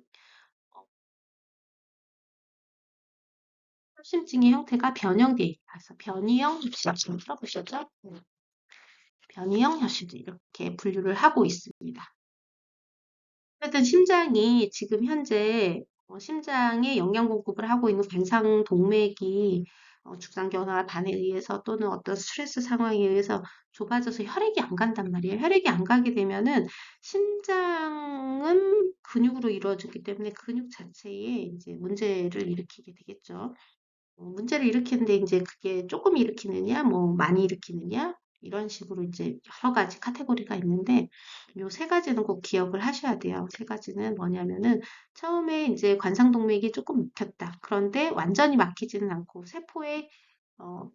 S1: 협심증의 형태가 변형돼 있어서 변이형 협심증 들어보셨죠? 변이형 협심증 이렇게 분류를 하고 있습니다. 어쨌든 심장이 지금 현재 심장에 영양 공급을 하고 있는 관상 동맥이 죽상경화 반에 의해서 또는 어떤 스트레스 상황에 의해서 좁아져서 혈액이 안 간단 말이에요. 혈액이 안 가게 되면은 심장은 근육으로 이루어지기 때문에 근육 자체에 이제 문제를 일으키게 되겠죠. 문제를 일으키는데 이제 그게 조금 일으키느냐, 뭐 많이 일으키느냐, 이런 식으로 이제 여러 가지 카테고리가 있는데, 요 세 가지는 꼭 기억을 하셔야 돼요. 세 가지는 뭐냐면은, 처음에 이제 관상동맥이 조금 막혔다. 그런데 완전히 막히지는 않고, 세포에, 어,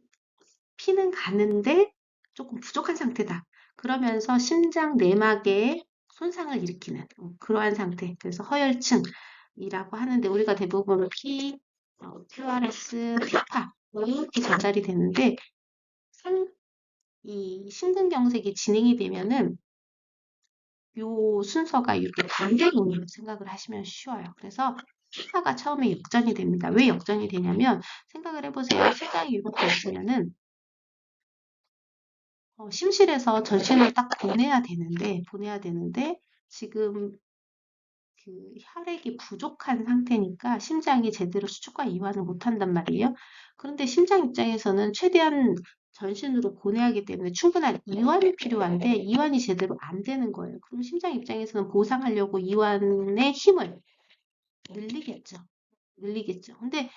S1: 피는 가는데 조금 부족한 상태다. 그러면서 심장 내막에 손상을 일으키는 그러한 상태. 그래서 허혈증이라고 하는데, 우리가 대부분 QRS, 피파 이렇게 전달이 되는데 이 심근경색이 진행이 되면은 요 순서가 이렇게 반대로 생각을 하시면 쉬워요. 그래서 피파가 처음에 역전이 됩니다. 왜 역전이 되냐면 생각을 해보세요. 심장이 이렇게 있으면은 심실에서 전신을 딱 보내야 되는데 지금 그 혈액이 부족한 상태니까 심장이 제대로 수축과 이완을 못한단 말이에요. 그런데 심장 입장에서는 최대한 전신으로 보내야 하기 때문에 충분한 이완이 필요한데 이완이 제대로 안 되는 거예요. 그럼 심장 입장에서는 보상하려고 이완의 힘을 늘리겠죠. 늘리겠죠. 근데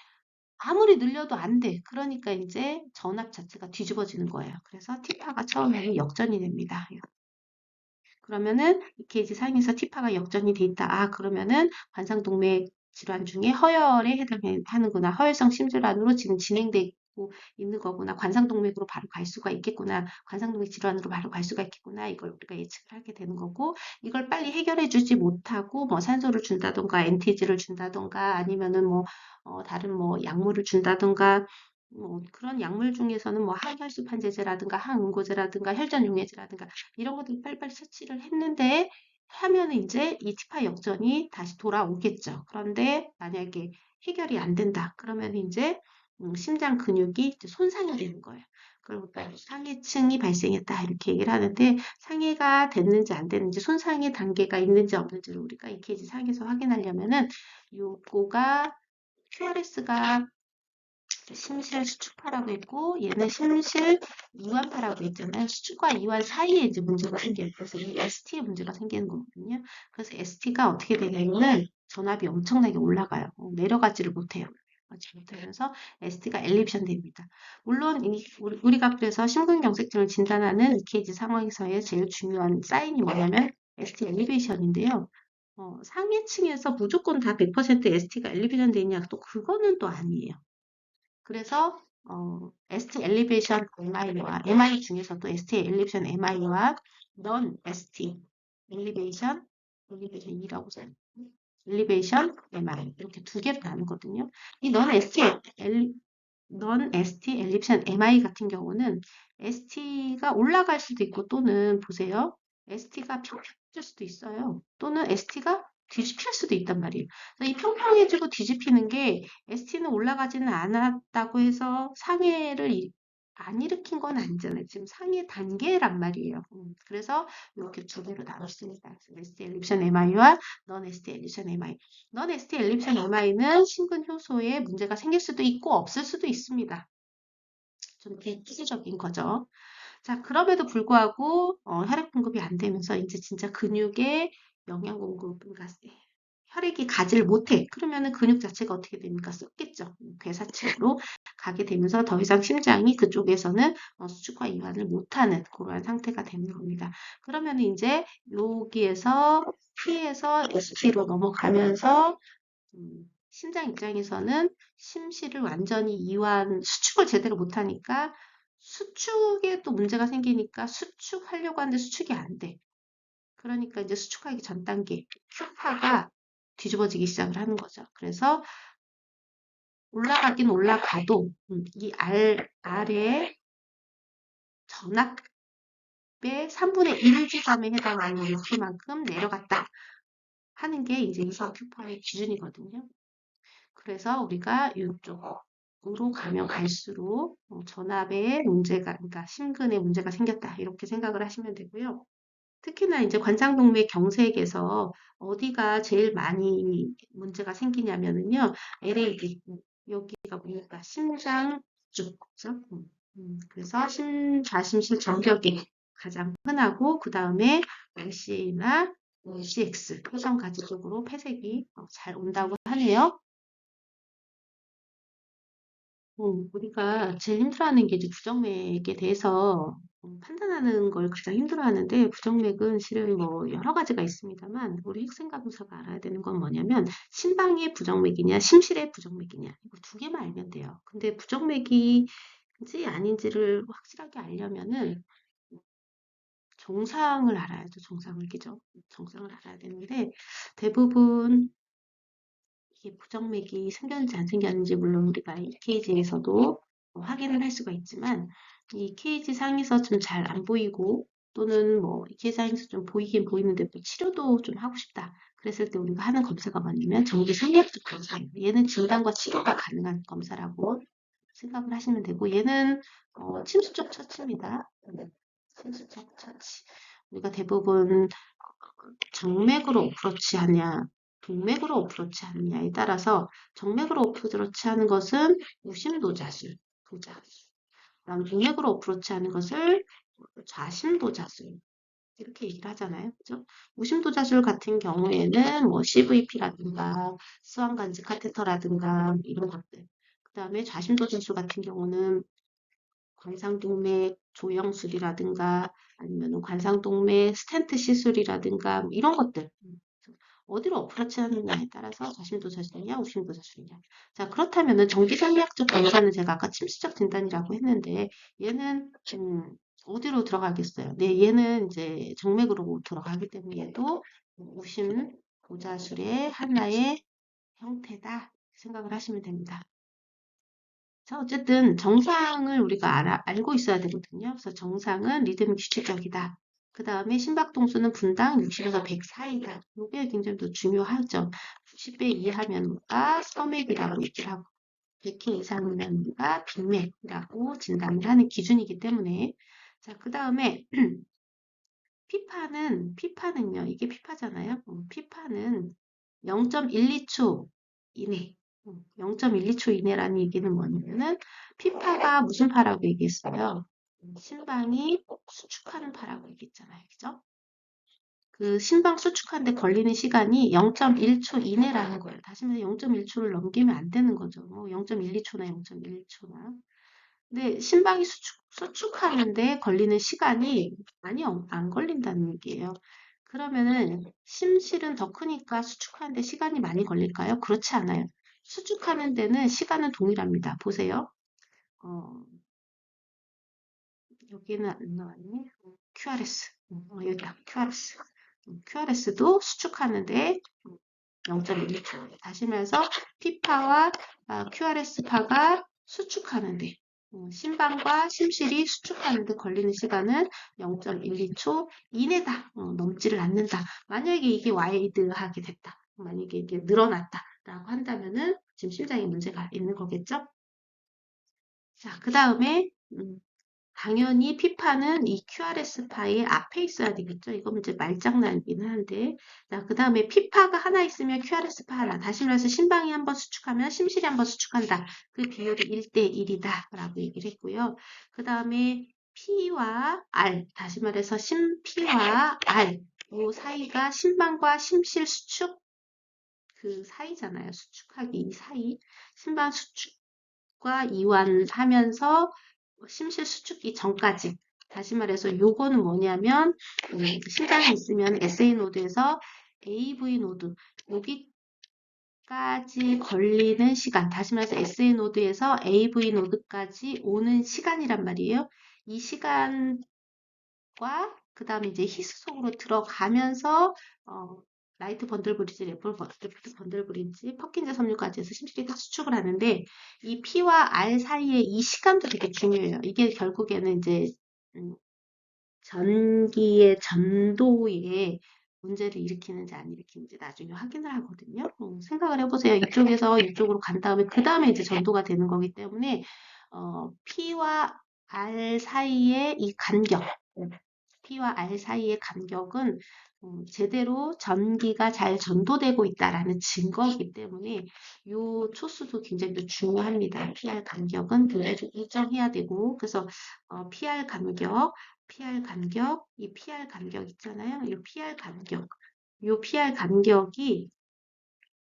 S1: 아무리 늘려도 안 돼. 그러니까 이제 전압 자체가 뒤집어지는 거예요. 그래서 티파가 처음에는 역전이 됩니다. 그러면은 EKG 사용해서 티파가 역전이 돼 있다. 아, 그러면은 관상동맥 질환 중에 허혈에 해당하는구나. 허혈성 심질환으로 지금 진행돼 있고 있는 거구나. 관상동맥으로 바로 갈 수가 있겠구나. 관상동맥 질환으로 바로 갈 수가 있겠구나. 이걸 우리가 예측을 하게 되는 거고 이걸 빨리 해결해 주지 못하고 뭐 산소를 준다던가 엔티지를 준다던가 아니면은 뭐 다른 뭐 약물을 준다던가 뭐 그런 약물 중에서는 뭐 항혈수판제제라든가 항응고제라든가 혈전용해제라든가 이런 것들 빨리빨리 처치를 했는데 하면은 이제 이 티파 역전이 다시 돌아오겠죠. 그런데 만약에 해결이 안 된다. 그러면 이제 심장 근육이 이제 손상이 되는 거예요. 그러니까 상해층이 발생했다 이렇게 얘기를 하는데 상해가 됐는지 안 됐는지 손상의 단계가 있는지 없는지를 우리가 EKG 상에서 확인하려면은 요거가 QRS가 심실 수축파라고 했고 얘는 심실 이완파라고 했잖아요. 수축과 이완 사이에 이제 문제가 생겨요. 그래서 이 ST에 문제가 생기는 거거든요. 그래서 ST가 어떻게 되냐면 전압이 엄청나게 올라가요. 내려가지를 못해요. 못하면서 ST가 엘리베이션 됩니다. 물론 우리가 그래서 심근경색증을 진단하는 EKG 상황에서의 제일 중요한 사인이 뭐냐면 ST 엘리베이션인데요. 상해층에서 무조건 다 100% ST가 엘리베이션 되냐 또 그거는 또 아니에요. 그래서 ST 엘리베이션 MI와 MI 중에서도 ST 엘리베이션 MI와 넌 ST 엘리베이션 2라고 써요. 엘리베이션 MI 이렇게 두 개로 나누거든요. 넌 ST 엘립션 MI 같은 경우는 ST가 올라갈 수도 있고 또는 보세요. ST가 평평해질 수도 있어요. 또는 ST가 뒤집힐 수도 있단 말이에요. 이 평평해지고 뒤집히는 게 ST는 올라가지는 않았다고 해서 상해를 안 일으킨 건 아니잖아요. 지금 상해 단계란 말이에요. 그래서 이렇게 두 개로 나눴습니다. ST 엘립션 MI와 넌 ST 엘립션 MI. 넌 ST 엘립션 MI는 심근 효소에 문제가 생길 수도 있고 없을 수도 있습니다. 좀 대체적인 거죠. 자, 그럼에도 불구하고 혈액 공급이 안 되면서 이제 진짜 근육에 영양 공급, 그러니까 혈액이 가지를 못해. 그러면은 근육 자체가 어떻게 됩니까? 썩겠죠. 괴사층으로 가게 되면서 더 이상 심장이 그쪽에서는 수축과 이완을 못하는 그러한 상태가 되는 겁니다. 그러면 이제 여기에서 P에서 ST로 넘어가면서 심장 입장에서는 심실을 완전히 수축을 제대로 못하니까 수축에 또 문제가 생기니까 수축하려고 하는데 수축이 안 돼. 그러니까 이제 수축하기 전 단계, 큐파가 뒤집어지기 시작을 하는 거죠. 그래서 올라가긴 올라가도 이 아래 전압의 3분의 1지점에 해당하는 높이만큼 내려갔다 하는 게 이제 이성 큐파의 기준이거든요. 그래서 우리가 이쪽으로 가면 갈수록 전압에 문제가, 그러니까 심근에 문제가 생겼다 이렇게 생각을 하시면 되고요. 특히나 이제 관상동맥 경색에서 어디가 제일 많이 문제가 생기냐면은요. LAD 여기가 보니까 심장 쪽, 그죠? 그래서 좌심실 정격이 가장 흔하고 그 다음에 RCA나 CX 표정 가지 쪽으로 폐색이 잘 온다고 하네요. 우리가 제일 힘들어하는 게 이제 부정맥에 대해서 판단하는 걸 가장 힘들어하는데 부정맥은 실은 뭐 여러 가지가 있습니다만 우리 핵생감사가 알아야 되는 건 뭐냐면 심방의 부정맥이냐 심실의 부정맥이냐 이거 두 개만 알면 돼요. 근데 부정맥인지 아닌지를 확실하게 알려면은 정상을 알아야죠. 정상을 그죠? 정상을 알아야 되는데 대부분 이게 부정맥이 생겼는지 안 생겼는지 물론 우리가 EKG에서도 확인을 할 수가 있지만 이 EKG 상에서 좀 잘 안 보이고 또는 뭐 EKG 상에서 좀 보이긴 보이는데 또 치료도 좀 하고 싶다. 그랬을 때 우리가 하는 검사가 뭐냐면 정기 생리학적 검사예요. 얘는 진단과 치료가 가능한 검사라고 생각을 하시면 되고 얘는 침수적 처치입니다. 침수적 처치. 우리가 대부분 정맥으로 어프로치 하냐, 동맥으로 어프로치 하느냐에 따라서 정맥으로 어프로치 하는 것은 우심도자술, 부자술. 그다음 동맥으로 어프로치 하는 것을 좌심도자술. 이렇게 얘기를 하잖아요. 그죠? 우심도자술 같은 경우에는 뭐 CVP라든가 수완간지 카테터라든가 이런 것들. 그 다음에 좌심도자술 같은 경우는 관상동맥 조영술이라든가 아니면 관상동맥 스텐트 시술이라든가 뭐 이런 것들. 어디로 어프로치 하느냐에 따라서 저심도 저술이냐, 우심도 저술이냐. 자, 그렇다면은 정기생리학적 검사는 제가 아까 침수적 진단이라고 했는데 얘는 어디로 들어가겠어요? 네, 얘는 이제 정맥으로 들어가기 때문에 얘도 우심 보자술의 하나의 형태다 생각을 하시면 됩니다. 자, 어쨌든 정상을 우리가 알고 있어야 되거든요. 그래서 정상은 리듬이 규칙적이다. 그 다음에 심박동수는 분당 60에서 100 사이다. 이게 굉장히 또 중요하죠. 90배 이하면 우리가 서맥이라고 얘기를 하고 100회 이상이면 우리가 빅맥이라고 진단을 하는 기준이기 때문에 자, 그 다음에 피파는요, 이게 피파잖아요. 피파는 0.12초 이내, 0.12초 이내라는 얘기는 뭐냐면은, 피파가 무슨 파라고 얘기했어요? 심방이 수축하는 파라고 얘기했잖아요. 그죠? 그 심방 수축하는데 걸리는 시간이 0.1초 이내라는 거예요. 다시 말해서 0.1초를 넘기면 안 되는 거죠. 뭐 0.12초나 0.1초나. 근데 심방이 수축하는데 걸리는 시간이 많이 안 걸린다는 얘기예요. 그러면은 심실은 더 크니까 수축하는데 시간이 많이 걸릴까요? 그렇지 않아요. 수축하는 데는 시간은 동일합니다. 보세요. 어, 여기는 안 나왔네. QRS. 여기다 QRS. QRS도 수축하는데 0.12초. 다시 말해서 P파와 QRS파가 수축하는데 심방과 심실이 수축하는데 걸리는 시간은 0.12초 이내다. 넘지를 않는다. 만약에 이게 와이드하게 됐다. 만약에 이게 늘어났다라고 한다면은 지금 심장에 문제가 있는 거겠죠? 자, 그 다음에 당연히 피파는 이 QRS 파의 앞에 있어야 되겠죠. 이건 이제 말장난이긴 한데. 자, 그 다음에 피파가 하나 있으면 QRS 파 하나. 다시 말해서 심방이 한번 수축하면 심실이 한번 수축한다. 그 비율이 1대1이다. 라고 얘기를 했고요. 그 다음에 P와 R. 다시 말해서 P와 R. 이 사이가 심방과 심실 수축 그 사이잖아요. 수축하기 이 사이. 심방 수축과 이완하면서 심실 수축기 전까지. 다시 말해서 요거는 뭐냐면 심장이 있으면 SA 노드에서 AV 노드 여기까지 걸리는 시간. 다시 말해서 SA 노드에서 AV 노드까지 오는 시간이란 말이에요. 이 시간과 그 다음에 이제 히스 속으로 들어가면서 라이트 번들 브리지, 레프트 번들 브리지, 퍼킨즈 섬유까지 해서 심실이 다 수축을 하는데 이 P와 R 사이의 이 시간도 되게 중요해요. 이게 결국에는 이제 전기의 전도에 문제를 일으키는지 안 일으키는지 나중에 확인을 하거든요. 생각을 해보세요. 이쪽에서 이쪽으로 간 다음에 그 다음에 이제 전도가 되는 거기 때문에 P와 R 사이의 이 간격, P와 R 사이의 간격은 제대로 전기가 잘 전도되고 있다라는 증거이기 때문에 이 초수도 굉장히 또 중요합니다. PR 간격은 굉장히 좀 일정해야 되고 그래서 PR 간격, 이 PR 간격 있잖아요. 이 PR 간격이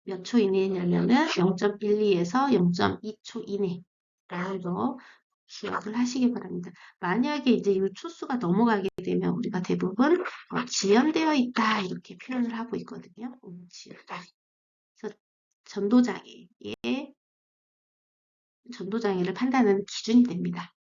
S1: 몇 초 이내냐면은 0.12에서 0.2초 이내라는 거 기억을 하시기 바랍니다. 만약에 이제 이 초수가 넘어가게 되면 우리가 대부분 지연되어 있다 이렇게 표현을 하고 있거든요. 지연다. 그래서 전도장애를 판단하는 기준이 됩니다.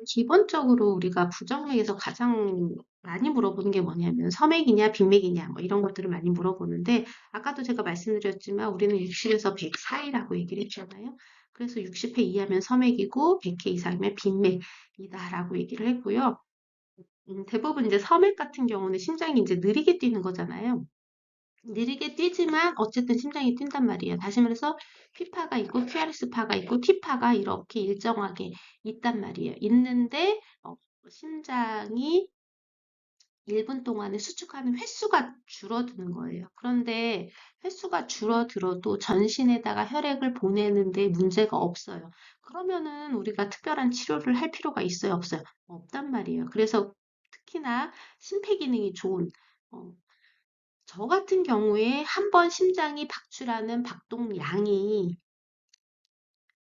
S1: 기본적으로 우리가 부정맥에서 가장 많이 물어보는 게 뭐냐면 서맥이냐 빈맥이냐 뭐 이런 것들을 많이 물어보는데 아까도 제가 말씀드렸지만 우리는 60에서 100 사이라고 얘기를 했잖아요. 그래서 60회 이하면 서맥이고 100회 이상이면 빈맥이다라고 얘기를 했고요. 대부분 이제 서맥 같은 경우는 심장이 이제 느리게 뛰는 거잖아요. 느리게 뛰지만 어쨌든 심장이 뛴단 말이에요. 다시 말해서 P파가 있고 QRS파가 있고 T파가 이렇게 일정하게 있단 말이에요. 있는데 심장이 1분 동안에 수축하는 횟수가 줄어드는 거예요. 그런데 횟수가 줄어들어도 전신에다가 혈액을 보내는데 문제가 없어요. 그러면은 우리가 특별한 치료를 할 필요가 있어요? 없어요? 없단 말이에요. 그래서 특히나 심폐기능이 좋은 저 같은 경우에 한 번 심장이 박출하는 박동량이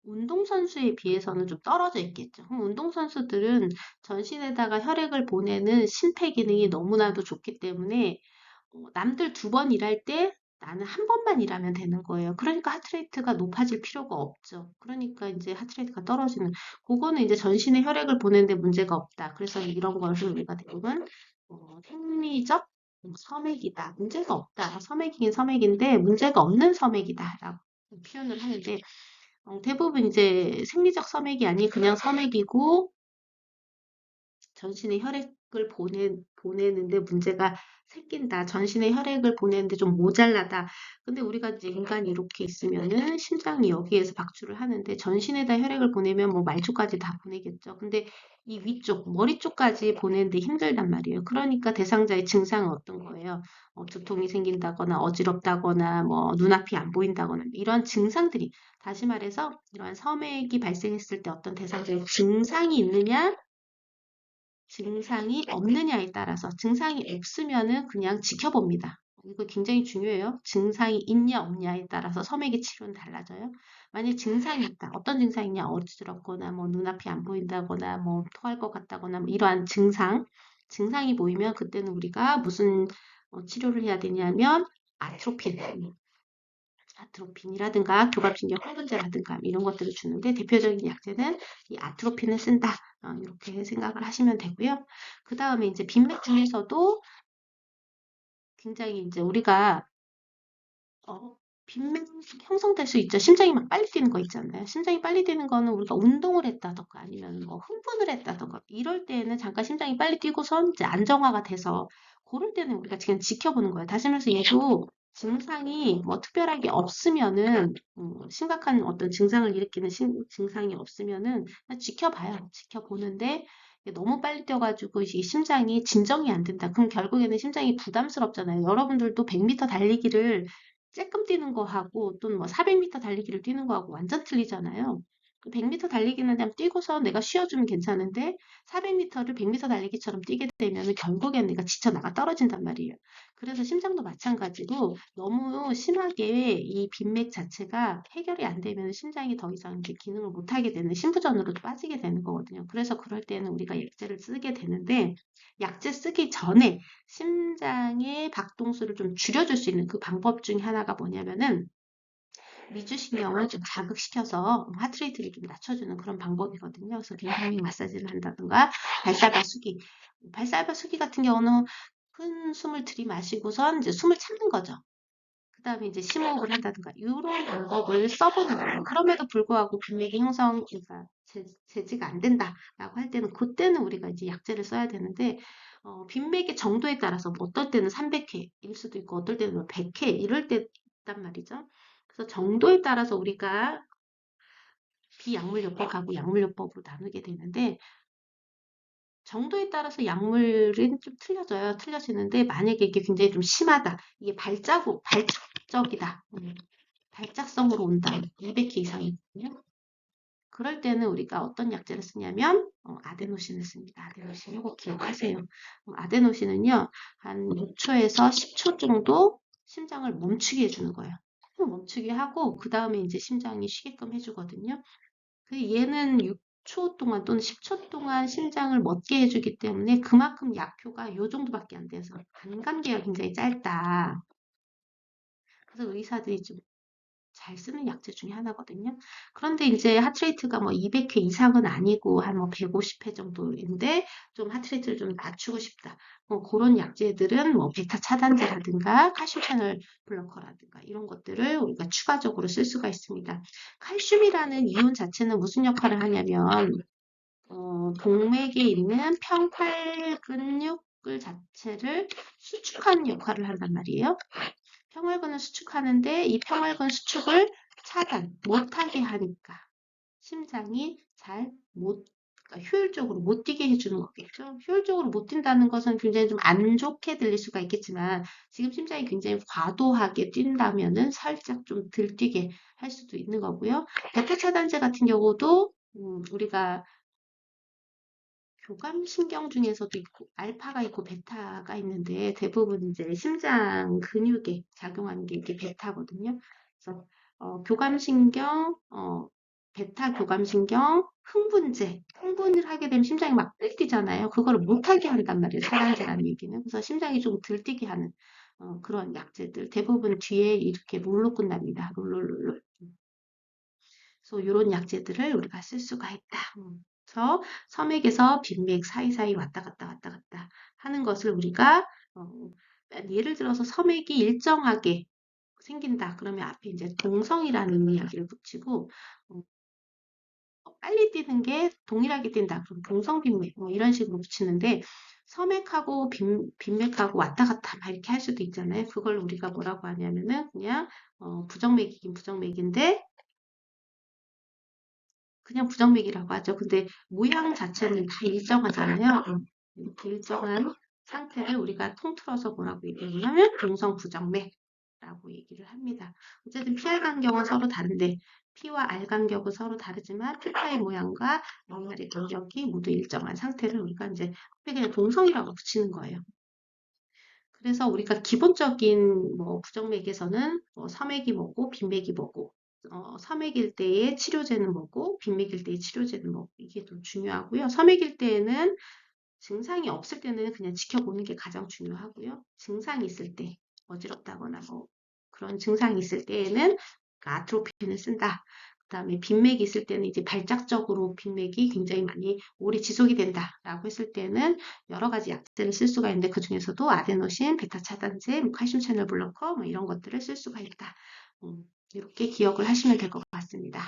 S1: 운동선수에 비해서는 좀 떨어져 있겠죠. 운동선수들은 전신에다가 혈액을 보내는 심폐기능이 너무나도 좋기 때문에 남들 2번 일할 때 나는 1번만 일하면 되는 거예요. 그러니까 하트레이트가 높아질 필요가 없죠. 그러니까 이제 하트레이트가 떨어지는, 그거는 이제 전신에 혈액을 보내는데 문제가 없다. 그래서 이런 것을 우리가 대부분 생리적 섬액이다. 문제가 없다. 섬액이긴 섬액인데 문제가 없는 섬액이다라고 표현을 하는데 대부분 이제 생리적 섬액이 아닌 그냥 섬액이고 전신에 혈액을 보내는데 문제가 생긴다. 전신에 혈액을 보내는데 좀 모자라다. 근데 우리가 이제 인간이 이렇게 있으면은 심장이 여기에서 박출을 하는데 전신에다 혈액을 보내면 뭐 말초까지 다 보내겠죠. 근데 이 위쪽, 머리 쪽까지 보내는데 힘들단 말이에요. 그러니까 대상자의 증상은 어떤 거예요? 두통이 생긴다거나 어지럽다거나 뭐 눈앞이 안 보인다거나 이런 증상들이 다시 말해서 이러한 섬액이 발생했을 때 어떤 대상자의 증상이 있느냐 증상이 없느냐에 따라서 증상이 없으면은 그냥 지켜봅니다. 이거 굉장히 중요해요. 증상이 있냐 없냐에 따라서 섬액의 치료는 달라져요. 만약 증상이 있다. 어떤 증상이냐 어지럽거나 뭐 눈앞이 안 보인다거나 뭐 토할 것 같다거나 뭐 이러한 증상이 보이면 그때는 우리가 무슨 치료를 해야 되냐면 아트로핀 아트로핀이라든가 교감신경 항분제라든가 이런 것들을 주는데 대표적인 약제는 이 아트로핀을 쓴다. 이렇게 생각을 하시면 되고요. 그 다음에 이제 빈맥 중에서도 굉장히 이제 우리가 빈맥 형성될 수 있죠. 심장이 막 빨리 뛰는 거 있잖아요. 심장이 빨리 뛰는 거는 우리가 운동을 했다던가 아니면 뭐 흥분을 했다던가 이럴 때에는 잠깐 심장이 빨리 뛰고선 이제 안정화가 돼서 그럴 때는 우리가 지금 지켜보는 거예요. 다시 말해서 얘도 증상이 뭐 특별하게 없으면은 심각한 어떤 증상을 일으키는 증상이 없으면은 그냥 지켜봐요. 지켜보는데 너무 빨리 뛰어가지고 이 심장이 진정이 안 된다. 그럼 결국에는 심장이 부담스럽잖아요. 여러분들도 100m 달리기를 쬐끔 뛰는 거하고 또는 뭐 400m 달리기를 뛰는 거하고 완전 틀리잖아요. 100m 달리기는 그냥 뛰고서 내가 쉬어주면 괜찮은데 400m를 100m 달리기처럼 뛰게 되면 결국엔 내가 지쳐 나가 떨어진단 말이에요. 그래서 심장도 마찬가지로 너무 심하게 이 빈맥 자체가 해결이 안 되면 심장이 더 이상 이제 기능을 못하게 되는 심부전으로 빠지게 되는 거거든요. 그래서 그럴 때는 우리가 약제를 쓰게 되는데 약제 쓰기 전에 심장의 박동수를 좀 줄여줄 수 있는 그 방법 중에 하나가 뭐냐면은 미주신경을 좀 자극시켜서 하트레이트를 좀 낮춰주는 그런 방법이거든요. 그래서 굉장히 마사지를 한다든가 발사바 수기. 발사바 수기 같은 경우는 큰 숨을 들이마시고선 이제 숨을 참는 거죠. 그 다음에 이제 심호흡을 한다든가 이런 방법을 써보는 거예요. 그럼에도 불구하고 빈맥이 형성, 그러니까 제지가 안 된다라고 할 때는 그때는 우리가 이제 약제를 써야 되는데 빈맥의 정도에 따라서 뭐 어떨 때는 300회일 수도 있고 어떨 때는 뭐 100회 이럴 때 있단 말이죠. 그래서 정도에 따라서 우리가 비약물요법하고 약물요법으로 나누게 되는데 정도에 따라서 약물은 좀 틀려지는데 만약에 이게 굉장히 좀 심하다. 이게 발작적이다. 발작성으로 온다. 200회 이상이거든요. 그럴 때는 우리가 어떤 약제를 쓰냐면 아데노신을 씁니다. 아데노신 이거 기억하세요. 아데노신은요. 한 6초에서 10초 정도 심장을 멈추게 해주는 거예요. 멈추게 하고 그 다음에 이제 심장이 쉬게끔 해주거든요. 얘는 6초 동안 또는 10초 동안 심장을 멎게 해주기 때문에 그만큼 약효가 요 정도밖에 안 돼서 안감기가 굉장히 짧다. 그래서 의사들이 좀 잘 쓰는 약제 중에 하나거든요. 그런데 이제 하트레이트가 뭐 200회 이상은 아니고 한 뭐 150회 정도인데 좀 하트레이트를 좀 낮추고 싶다. 뭐 그런 약제들은 뭐 베타 차단제라든가 칼슘 채널 블로커라든가 이런 것들을 우리가 추가적으로 쓸 수가 있습니다. 칼슘이라는 이온 자체는 무슨 역할을 하냐면 동맥에 있는 평활근육을 자체를 수축하는 역할을 한단 말이에요. 평활근을 수축하는데 이 평활근 수축을 차단, 못하게 하니까 심장이 그러니까 효율적으로 못 뛰게 해주는 거겠죠. 효율적으로 못 뛴다는 것은 굉장히 좀 안 좋게 들릴 수가 있겠지만 지금 심장이 굉장히 과도하게 뛴다면은 살짝 좀 덜 뛰게 할 수도 있는 거고요. 베타 차단제 같은 경우도 우리가 교감신경 중에서도 있고 알파가 있고 베타가 있는데 대부분 이제 심장 근육에 작용하는 게 이게 베타거든요. 그래서 교감신경 베타 교감신경, 흥분제. 흥분을 하게 되면 심장이 막 들뛰잖아요. 그거를 못하게 한단 말이에요. 차단제라는 얘기는. 그래서 심장이 좀 들뛰게 하는 그런 약제들. 대부분 뒤에 이렇게 롤로 끝납니다. 롤롤롤. 그래서 이런 약제들을 우리가 쓸 수가 있다. 그래서 섬액에서 빈맥 사이사이 왔다 갔다 왔다 갔다 하는 것을 우리가 예를 들어서 섬액이 일정하게 생긴다. 그러면 앞에 이제 동성이라는 이야기를 붙이고 빨리 뛰는 게 동일하게 뛴다. 그럼 동성빈맥 뭐 이런 식으로 붙이는데 섬액하고 빈맥하고 왔다 갔다 막 이렇게 할 수도 있잖아요. 그걸 우리가 뭐라고 하냐면은 그냥 부정맥이긴 부정맥인데 그냥 부정맥이라고 하죠. 근데 모양 자체는 다 일정하잖아요. 이렇게 일정한 상태를 우리가 통틀어서 뭐라고 얘기하냐면 동성 부정맥이라고 얘기를 합니다. 어쨌든 PR 간격은 서로 다른데 P와 R 간격은 서로 다르지만 P파의 모양과 R의 간격이 모두 일정한 상태를 우리가 이제 그냥 동성이라고 붙이는 거예요. 그래서 우리가 기본적인 뭐 부정맥에서는 섬액이 뭐고 빈맥이 뭐고 섬액일 때의 치료제는 뭐고 빈맥일 때의 치료제는 뭐고 이게 좀 중요하고요. 섬액일 때에는 증상이 없을 때는 그냥 지켜보는 게 가장 중요하고요. 증상이 있을 때 어지럽다거나 뭐 그런 증상이 있을 때에는 아트로핀을 쓴다. 그다음에 빈맥이 있을 때는 이제 발작적으로 빈맥이 굉장히 많이 오래 지속이 된다라고 했을 때는 여러 가지 약제를 쓸 수가 있는데 그 중에서도 아데노신, 베타 차단제, 뭐 칼슘 채널 블로커 뭐 이런 것들을 쓸 수가 있다. 이렇게 기억을 하시면 될 것 같습니다.